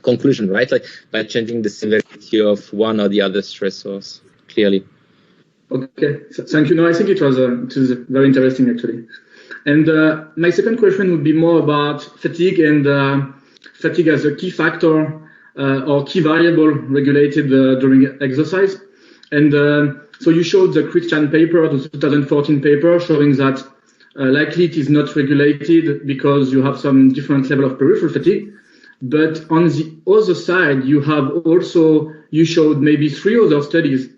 conclusion, right? By changing the severity of one or the other stressors, clearly. Okay, thank you. No, I think it was very interesting actually. And my second question would be more about fatigue and fatigue as a key factor or key variable regulated during exercise. And so you showed the Christian paper, the 2014 paper, showing that likely it is not regulated because you have some different level of peripheral fatigue. But on the other side, you showed maybe three other studies,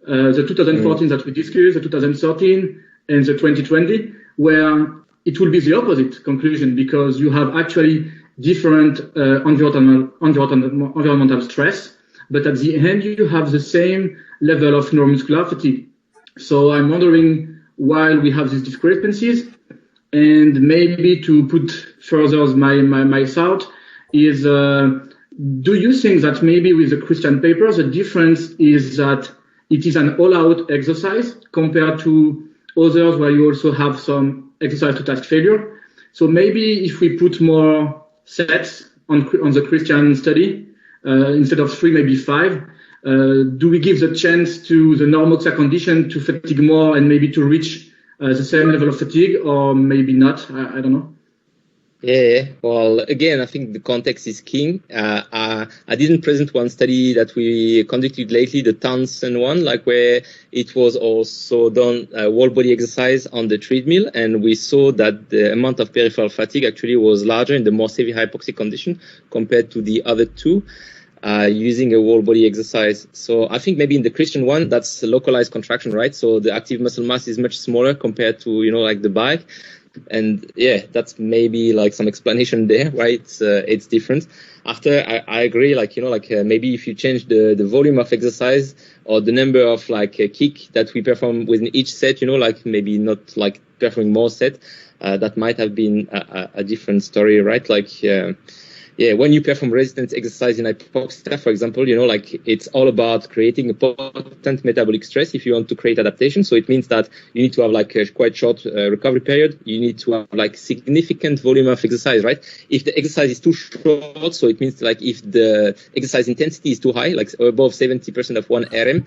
the 2014 that we discussed, the 2013, and the 2020, where it will be the opposite conclusion because you have actually different environmental stress, but at the end you have the same level of neuromuscular fatigue. So I'm wondering why we have these discrepancies, and maybe to put further my thought is, do you think that maybe with the Christian paper, the difference is that it is an all-out exercise compared to others where you also have some exercise to task failure? So maybe if we put more sets on the Christian study, instead of 3, maybe 5, do we give the chance to the Neuro-mechanical condition to fatigue more and maybe to reach the same level of fatigue, or maybe not? I don't know. Yeah. Well, again, I think the context is king. I didn't present one study that we conducted lately, the Townsend one, where it was also done whole body exercise on the treadmill, and we saw that the amount of peripheral fatigue actually was larger in the more severe hypoxic condition compared to the other two. Using a whole body exercise. So I think maybe in the Christian one, that's localized contraction, right? So the active muscle mass is much smaller compared to, the bike. And yeah, that's maybe some explanation there, right? It's different. After, I agree, maybe if you change the volume of exercise or the number of kick that we perform within each set, maybe not performing more set, that might have been a different story, right? When you perform resistance exercise in hypoxia, for example, it's all about creating a potent metabolic stress if you want to create adaptation. So it means that you need to have a quite short recovery period. You need to have significant volume of exercise, right? If the exercise is too short, so it means if the exercise intensity is too high, above 70% of 1 RM,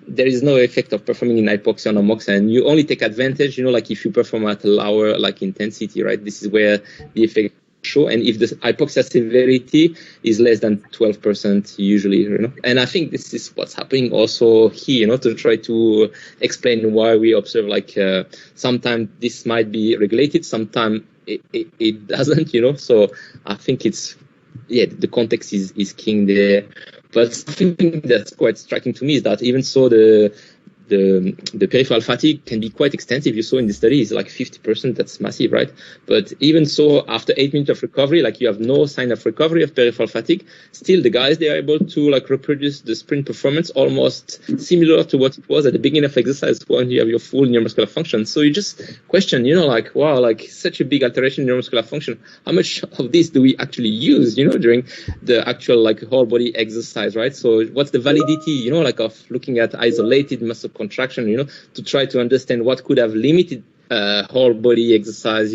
there is no effect of performing in hypoxia or normoxia, and you only take advantage, if you perform at a lower intensity, right? This is where the effect show, and if the hypoxia severity is less than 12% usually, and I think this is what's happening also here, to try to explain why we observe sometimes this might be regulated, sometimes it doesn't, so I think it's the context is king there. But something that's quite striking to me is that even so the peripheral fatigue can be quite extensive. You saw in the study is 50%. That's massive, right? But even so, after 8 minutes of recovery, you have no sign of recovery of peripheral fatigue. Still, the guys, they are able to reproduce the sprint performance almost similar to what it was at the beginning of exercise when you have your full neuromuscular function. So you just question, wow, such a big alteration in neuromuscular function. How much of this do we actually use, during the actual whole body exercise, right? So what's the validity, of looking at isolated muscle contraction, to try to understand what could have limited whole body exercise,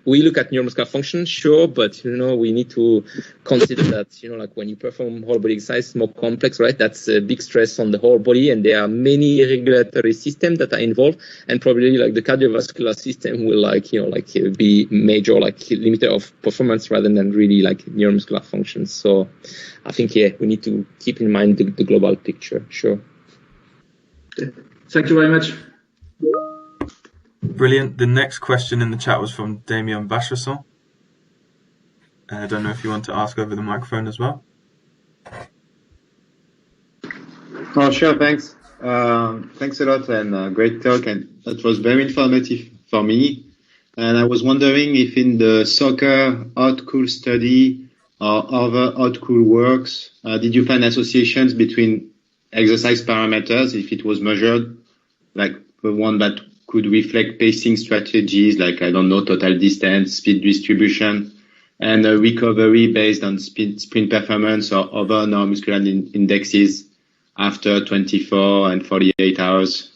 we look at neuromuscular function, sure, but we need to consider that when you perform whole body exercise, it's more complex, right? That's a big stress on the whole body, and there are many regulatory systems that are involved, and probably the cardiovascular system will be major limiter of performance rather than really neuromuscular function. So I think we need to keep in mind the global picture. Sure. Thank you very much. Brilliant. The next question in the chat was from Damien Bachasson. I don't know if you want to ask over the microphone as well. Oh, sure. Thanks. Thanks a lot, and great talk, and that was very informative for me. And I was wondering if in the soccer outcool study or other outcool works, did you find associations between exercise parameters, if it was measured, like the one that could reflect pacing strategies, like, I don't know, total distance, speed distribution, and recovery based on sprint performance or other neuromuscular indexes after 24 and 48 hours?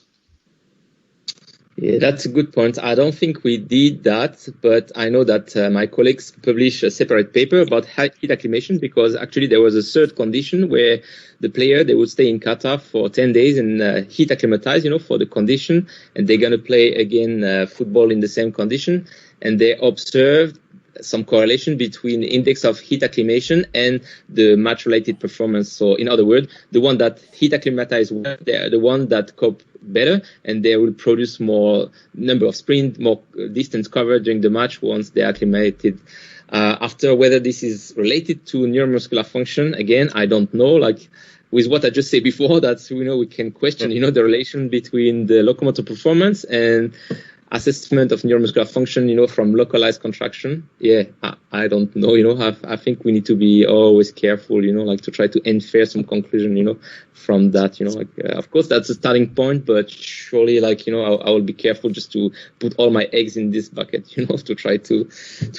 Yeah, that's a good point. I don't think we did that, but I know that my colleagues published a separate paper about heat acclimation, because actually there was a third condition where the player, they would stay in Qatar for 10 days and heat acclimatize, for the condition, and they're going to play again football in the same condition. And they observed some correlation between index of heat acclimation and the match-related performance. So in other words, the one that heat acclimatize well, they're the one that cope better, and they will produce more number of sprint, more distance covered during the match once they're acclimated. After whether this is related to neuromuscular function, again, I don't know. Like with what I just said before, that we can question, the relation between the locomotor performance and assessment of neuromuscular function, from localized contraction. Yeah, I don't know, I think we need to be always careful, to try to infer some conclusion, from that, of course that's a starting point, but surely, I will be careful just to put all my eggs in this bucket, to try to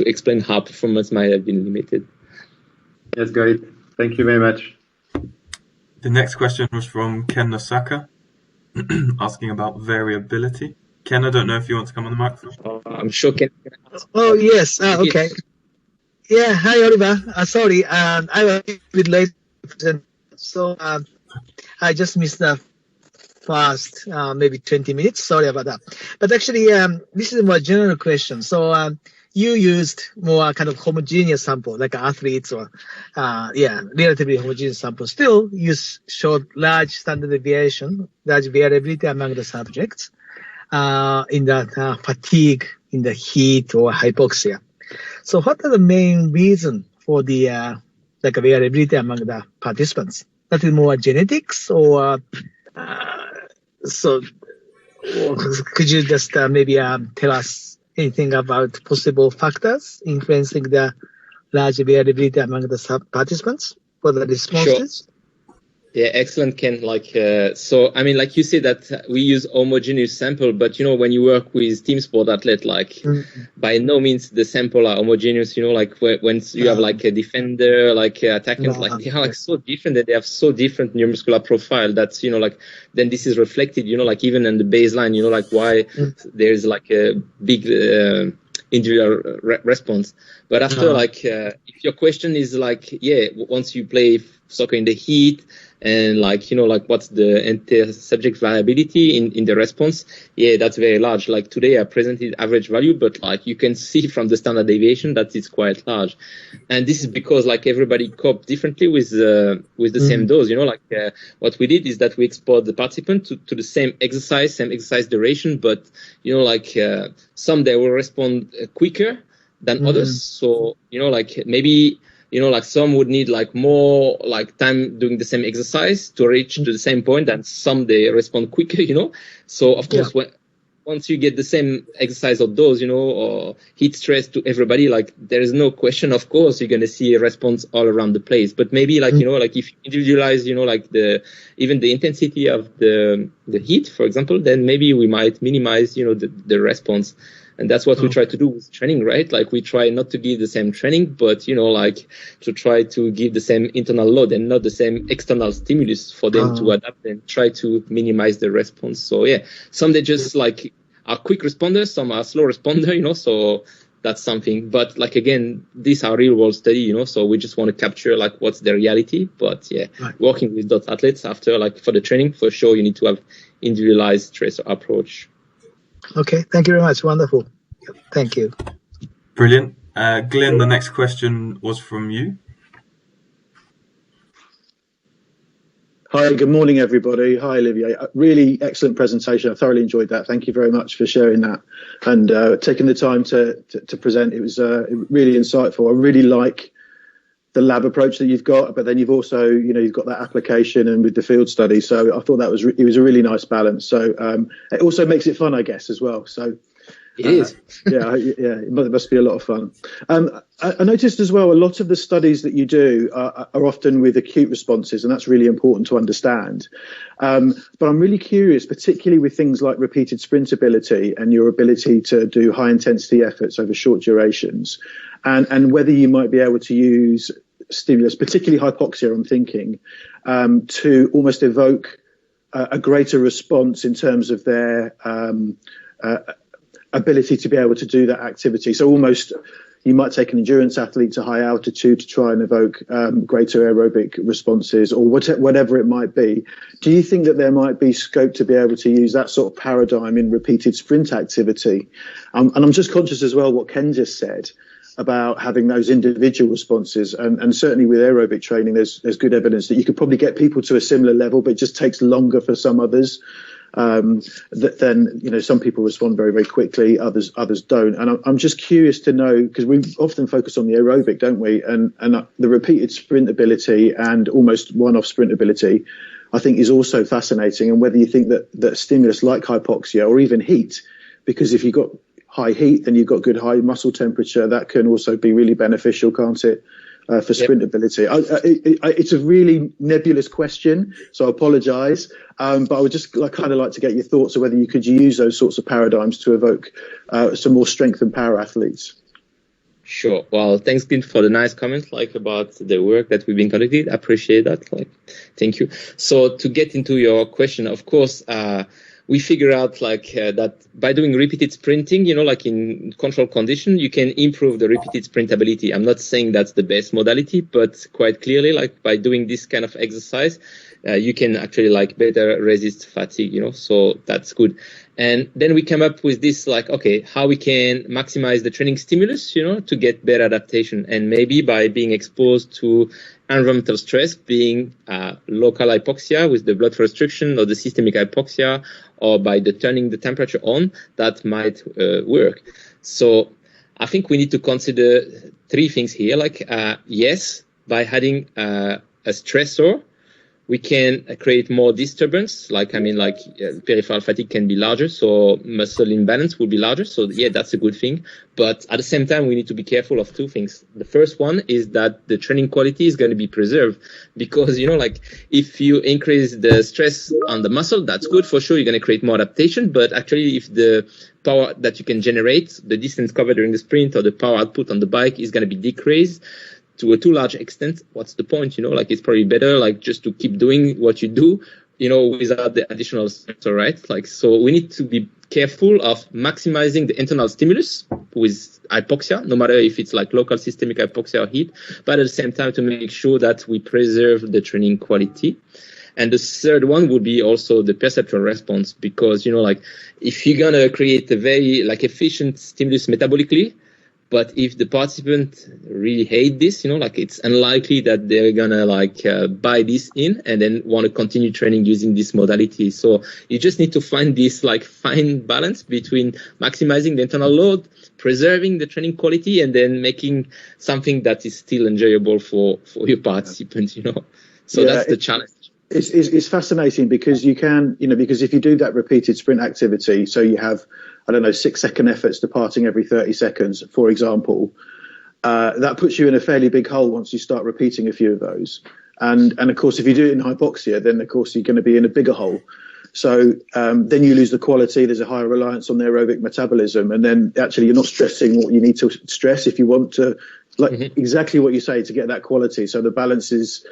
explain how performance might have been limited. That's great. Thank you very much. The next question was from Ken Nosaka, asking about variability. Ken, I don't know if you want to come on the microphone. I'm sure Ken. Oh, yes. Okay. Yeah. Hi, Oliver. Sorry. I was a bit late. So I just missed the first maybe 20 minutes. Sorry about that. But actually, this is a more general question. So you used more kind of homogeneous sample, like athletes or, relatively homogeneous sample. Still, you showed large standard deviation, large variability among the subjects. In that fatigue, in the heat or hypoxia. So what are the main reason for the variability among the participants? That is more genetics or could you just maybe tell us anything about possible factors influencing the large variability among the participants for the responses? Sure. Yeah, excellent, Ken. So, I mean, like you said that we use homogeneous sample, but, when you work with team sport athlete, by no means the sample are homogeneous, when you have a defender, attackant, they are so different that they have so different neuromuscular profile that's, then this is reflected, even in the baseline, why there's a big, individual response. But after, if your question is once you play soccer in the heat, and what's the inter-subject variability in the response? Yeah, that's very large. Today I presented average value, but you can see from the standard deviation that it's quite large. And this is because everybody cope differently with the same dose. What we did is that we export the participant to the same exercise duration, but some they will respond quicker than others. So maybe some would need more time doing the same exercise to reach to the same point, and some they respond quicker, So of course, once you get the same exercise or dose, or heat stress to everybody, there is no question, of course, you're going to see a response all around the place. But maybe if you individualize, even the intensity of the heat, for example, then maybe we might minimize, the response. And that's what we try to do with training, right? We try not to give the same training, but, to try to give the same internal load and not the same external stimulus for them to adapt and try to minimize the response. So, yeah, some they just are quick responders, some are slow responder, so that's something. But again, these are real world study, so we just want to capture what's the reality. But yeah, working with those athletes after, for the training, for sure, you need to have individualized tracer approach. Okay, thank you very much. Wonderful. Thank you. Brilliant. Glenn, the next question was from you. Hi, good morning, everybody. Hi, Olivier. Really excellent presentation. I thoroughly enjoyed that. Thank you very much for sharing that and taking the time to present. It was really insightful. I really like the lab approach that you've got, but then you've also, you've got that application and with the field study. So I thought it was a really nice balance. So it also makes it fun, I guess, as well. So It is. Yeah, it must be a lot of fun. I noticed as well, a lot of the studies that you do are often with acute responses, and that's really important to understand. But I'm really curious, particularly with things like repeated sprint ability and your ability to do high intensity efforts over short durations, and whether you might be able to use stimulus, particularly hypoxia, I'm thinking, to almost evoke a greater response in terms of their ability to be able to do that activity. So almost you might take an endurance athlete to high altitude to try and evoke greater aerobic responses, or whatever it might be. Do you think that there might be scope to be able to use that sort of paradigm in repeated sprint activity? And I'm just conscious as well what Ken just said about having those individual responses, and certainly with aerobic training, there's good evidence that you could probably get people to a similar level, but it just takes longer for some others. Then some people respond very, very quickly, others don't. And I'm just curious to know, because we often focus on the aerobic, don't we? And the repeated sprint ability and almost one-off sprint ability, I think, is also fascinating. And whether you think that stimulus like hypoxia or even heat, because if you've got high heat and you've got good high muscle temperature, that can also be really beneficial, can't it? For sprint ability. It's a really nebulous question, so I apologise. But I would just kind of like to get your thoughts on whether you could use those sorts of paradigms to evoke some more strength and power athletes. Sure. Well, thanks, Clint, for the nice comments about the work that we've been conducting. I appreciate that. Thank you. So to get into your question, of course, we figure out that by doing repeated sprinting, in controlled condition, you can improve the repeated sprint ability. I'm not saying that's the best modality, but quite clearly, by doing this kind of exercise, you can actually better resist fatigue, so that's good. And then we come up with this, how we can maximize the training stimulus, to get better adaptation. And maybe by being exposed to environmental stress, being local hypoxia with the blood flow restriction, or the systemic hypoxia, or by turning the temperature on, that might work. So I think we need to consider three things here. Yes, by adding a stressor, we can create more disturbance. Peripheral fatigue can be larger, so muscle imbalance will be larger. So yeah, that's a good thing. But at the same time, we need to be careful of two things. The first one is that the training quality is going to be preserved, because, if you increase the stress on the muscle, that's good for sure. You're going to create more adaptation. But actually, if the power that you can generate, the distance covered during the sprint, or the power output on the bike is going to be decreased to a too large extent, what's the point? It's probably better just to keep doing what you do, without the additional stressor, right? So we need to be careful of maximizing the internal stimulus with hypoxia, no matter if it's local systemic hypoxia or heat, but at the same time to make sure that we preserve the training quality. And the third one would be also the perceptual response, because, if you're going to create a very efficient stimulus metabolically, but if the participant really hate this, it's unlikely that they're gonna buy this in and then want to continue training using this modality. So you just need to find this fine balance between maximizing the internal load, preserving the training quality, and then making something that is still enjoyable for your participants. So that's the challenge. It's fascinating because you can, because if you do that repeated sprint activity, so you have, 6-second efforts departing every 30 seconds, for example, that puts you in a fairly big hole once you start repeating a few of those. And of course, if you do it in hypoxia, then of course you're going to be in a bigger hole. So then you lose the quality. There's a higher reliance on the aerobic metabolism, and then actually you're not stressing what you need to stress if you want to, exactly what you say, to get that quality. So the balance is,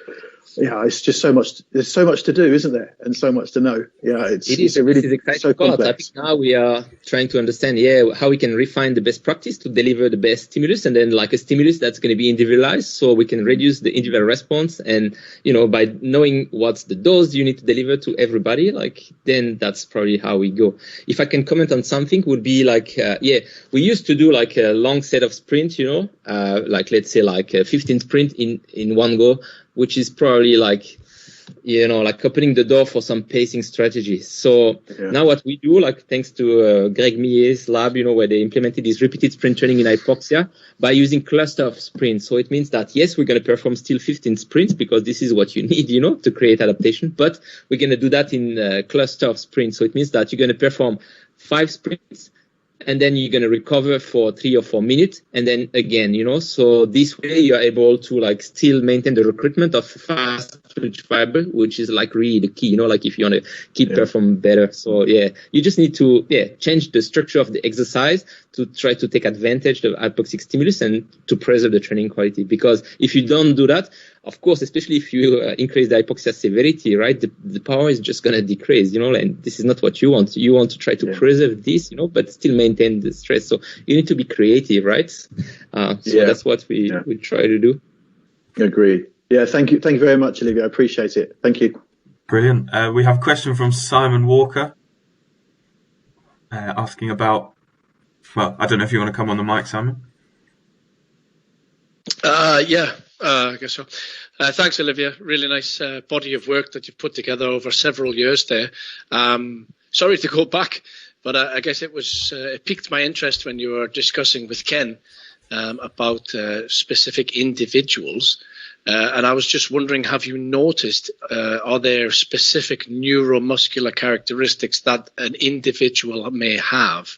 it's just so much. There's so much to do, isn't there? And so much to know. Yeah, it's really exciting so complex. I think now we are trying to understand, how we can refine the best practice to deliver the best stimulus, and then a stimulus that's going to be individualized, so we can reduce the individual response. And by knowing what's the dose you need to deliver to everybody, then that's probably how we go. If I can comment on something, would be we used to do a long set of sprints, let's say 15 sprint in one go, which is probably opening the door for some pacing strategies. So now what we do, thanks to Greg Millet's lab, where they implemented this repeated sprint training in hypoxia by using cluster of sprints. So it means that, yes, we're going to perform still 15 sprints because this is what you need, to create adaptation, but we're going to do that in cluster of sprints. So it means that you're going to perform 5 sprints and then you're going to recover for 3 or 4 minutes, and then again, so this way you're able to like still maintain the recruitment of fast twitch fiber, which is like really the key, like if you want to keep perform better. So you just need to change the structure of the exercise to try to take advantage of hypoxic stimulus and to preserve the training quality. Because if you don't do that, of course, especially if you increase the hypoxia severity, right, the power is just going to decrease, and this is not what you want. You want to try to preserve this, but still maintain the stress. So you need to be creative, right? That's what we try to do. Agreed. Yeah, thank you very much, Olivier. I appreciate it. Thank you. Brilliant. We have a question from Simon Walker asking about, well, I don't know if you want to come on the mic, Simon. I guess so. Thanks, Olivier. Really nice body of work that you've put together over several years there. Sorry to go back, but I guess it piqued my interest when you were discussing with Ken about specific individuals. And I was just wondering, have you noticed, are there specific neuromuscular characteristics that an individual may have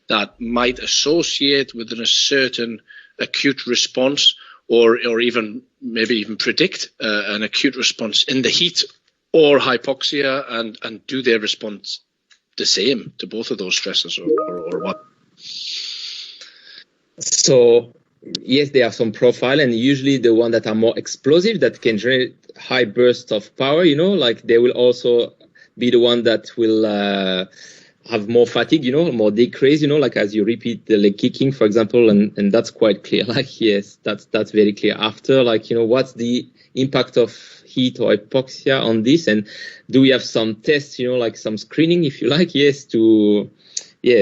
that might associate with a certain acute response, or even maybe even predict an acute response in the heat or hypoxia, and do they respond the same to both of those stresses, or what? So yes, there are some profile, and usually the one that are more explosive, that can generate high bursts of power, like they will also be the one that will have more fatigue, more decrease, like as you repeat the leg kicking, for example, and that's quite clear. Like, yes, that's very clear. After, like, what's the impact of heat or hypoxia on this? And do we have some tests, like some screening, if you like, yes, to,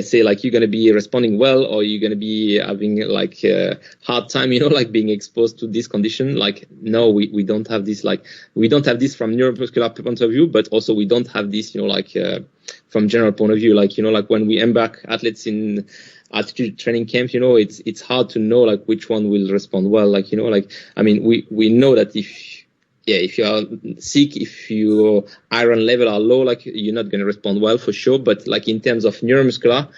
say like you're going to be responding well, or you're going to be having like a hard time, like being exposed to this condition. Like, no, we don't have this, like, we don't have this from neuromuscular point of view, but also we don't have this, from general point of view, like, like when we embark athletes in altitude training camps, it's hard to know like which one will respond well. Like, I mean, we know that if you are sick, if your iron level are low, like you're not going to respond well for sure. But like in terms of neuromuscular,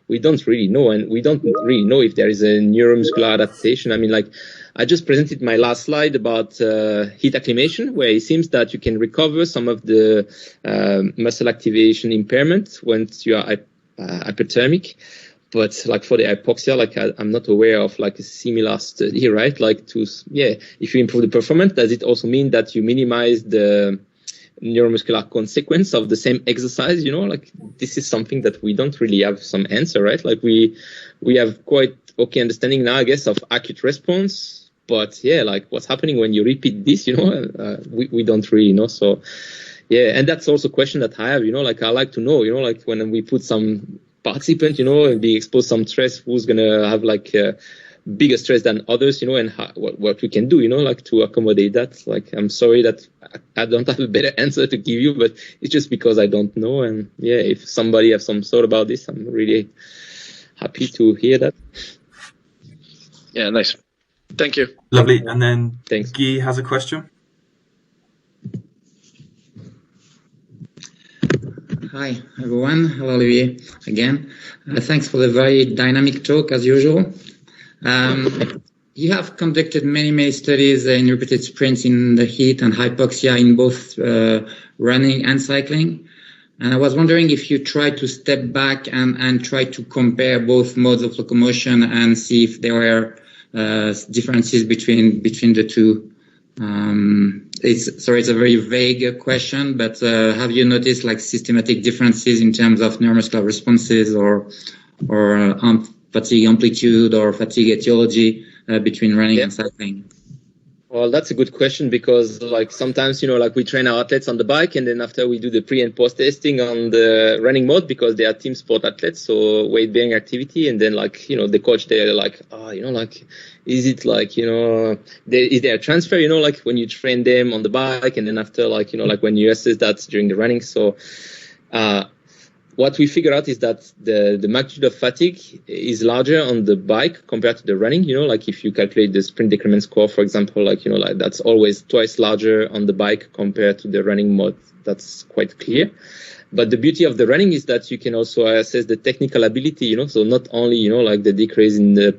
we don't really know, and we don't really know if there is a neuromuscular adaptation. I mean, like I just presented my last slide about heat acclimation, where it seems that you can recover some of the muscle activation impairment once you are hypothermic. But like for the hypoxia, like I'm not aware of like a similar study, right? Like if you improve the performance, does it also mean that you minimize the neuromuscular consequence of the same exercise? Like this is something that we don't really have some answer, right? Like we have quite okay understanding now, I guess, of acute response, but like what's happening when you repeat this, we don't really know. So and that's also a question that I have, like I like to know, like when we put some participant, and being exposed to some stress, who's gonna have like bigger stress than others, and what we can do, like to accommodate that. Like I'm sorry that I don't have a better answer to give you, but it's just because I don't know. And if somebody has some thought about this, I'm really happy to hear that. Yeah, nice. Thank you. Lovely. And then thanks. Guy has a question. Hi, everyone. Hello, Olivier, again. Thanks for the very dynamic talk, as usual. You have conducted many studies in repeated sprints in the heat and hypoxia in both running and cycling. And I was wondering if you tried to step back and try to compare both modes of locomotion and see if there were differences between the two. It's a very vague question, but have you noticed like systematic differences in terms of neuromuscular responses or fatigue amplitude or fatigue etiology between running and cycling? Well, that's a good question, because like sometimes, like we train our athletes on the bike, and then after we do the pre and post testing on the running mode, because they are team sport athletes, so weight bearing activity. And then like, the coach, they're like, like, is it like, is there a transfer, like when you train them on the bike, and then after like, like when you assess that during the running. So, what we figure out is that the magnitude of fatigue is larger on the bike compared to the running. Like if you calculate the sprint decrement score, for example, like that's always twice larger on the bike compared to the running mode. That's quite clear. But the beauty of the running is that you can also assess the technical ability. So not only like the decrease in the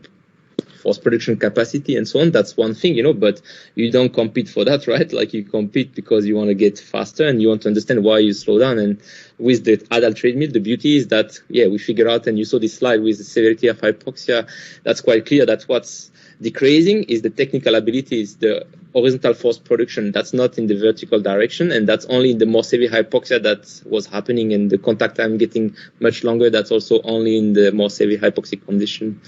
force production capacity and so on, that's one thing, but you don't compete for that, right? Like you compete because you want to get faster and you want to understand why you slow down. And with the adult treadmill, the beauty is that, we figure out, and you saw this slide with the severity of hypoxia, that's quite clear that what's decreasing is the technical abilities, the horizontal force production. That's not in the vertical direction, and that's only in the more severe hypoxia that was happening, and the contact time getting much longer. That's also only in the more severe hypoxic condition.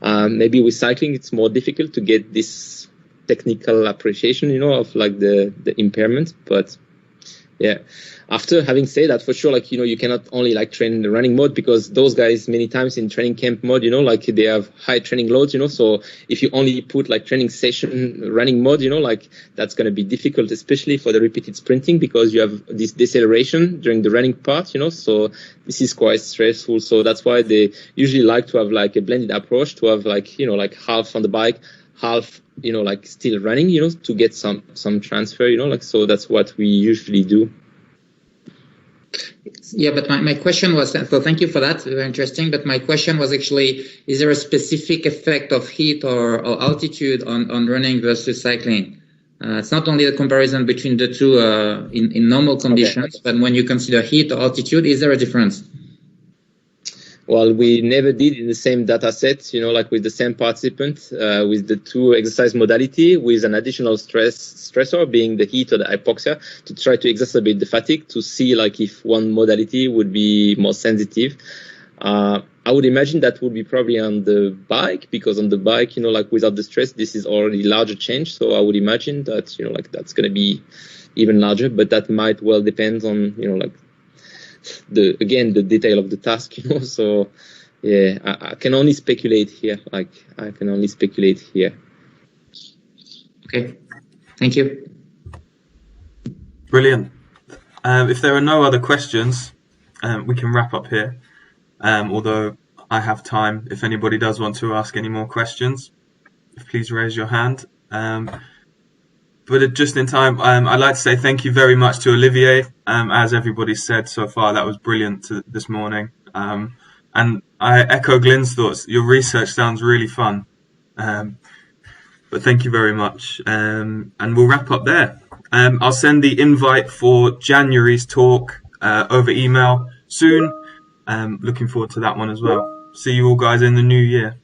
Maybe with cycling, it's more difficult to get this technical appreciation, of like the impairment, but yeah. After having said that, for sure, like, you cannot only like train in the running mode, because those guys many times in training camp mode, like they have high training loads, so if you only put like training session running mode, like that's going to be difficult, especially for the repeated sprinting, because you have this deceleration during the running part, so this is quite stressful. So that's why they usually like to have like a blended approach, to have like, like half on the bike, half, like still running, to get some transfer, so that's what we usually do. Yeah, but my question was, so thank you for that, very interesting, but my question was actually, is there a specific effect of heat or altitude on running versus cycling? It's not only the comparison between the two in normal conditions, but when you consider heat or altitude, is there a difference? Well, we never did in the same data set, like with the same participant, with the two exercise modality, with an additional stressor being the heat or the hypoxia, to try to exacerbate the fatigue, to see like if one modality would be more sensitive. I would imagine that would be probably on the bike, because on the bike, like without the stress, this is already larger change. So I would imagine that, like that's going to be even larger, but that might well depend on, like, the detail of the task, so yeah, I can only speculate here. Okay, thank you. Brilliant. If there are no other questions, we can wrap up here, although I have time if anybody does want to ask any more questions. Please raise your hand. But just in time, I'd like to say thank you very much to Olivier. As everybody said so far, that was brilliant this morning. And I echo Glyn's thoughts. Your research sounds really fun. But thank you very much. And we'll wrap up there. I'll send the invite for January's talk over email soon. Looking forward to that one as well. See you all guys in the new year.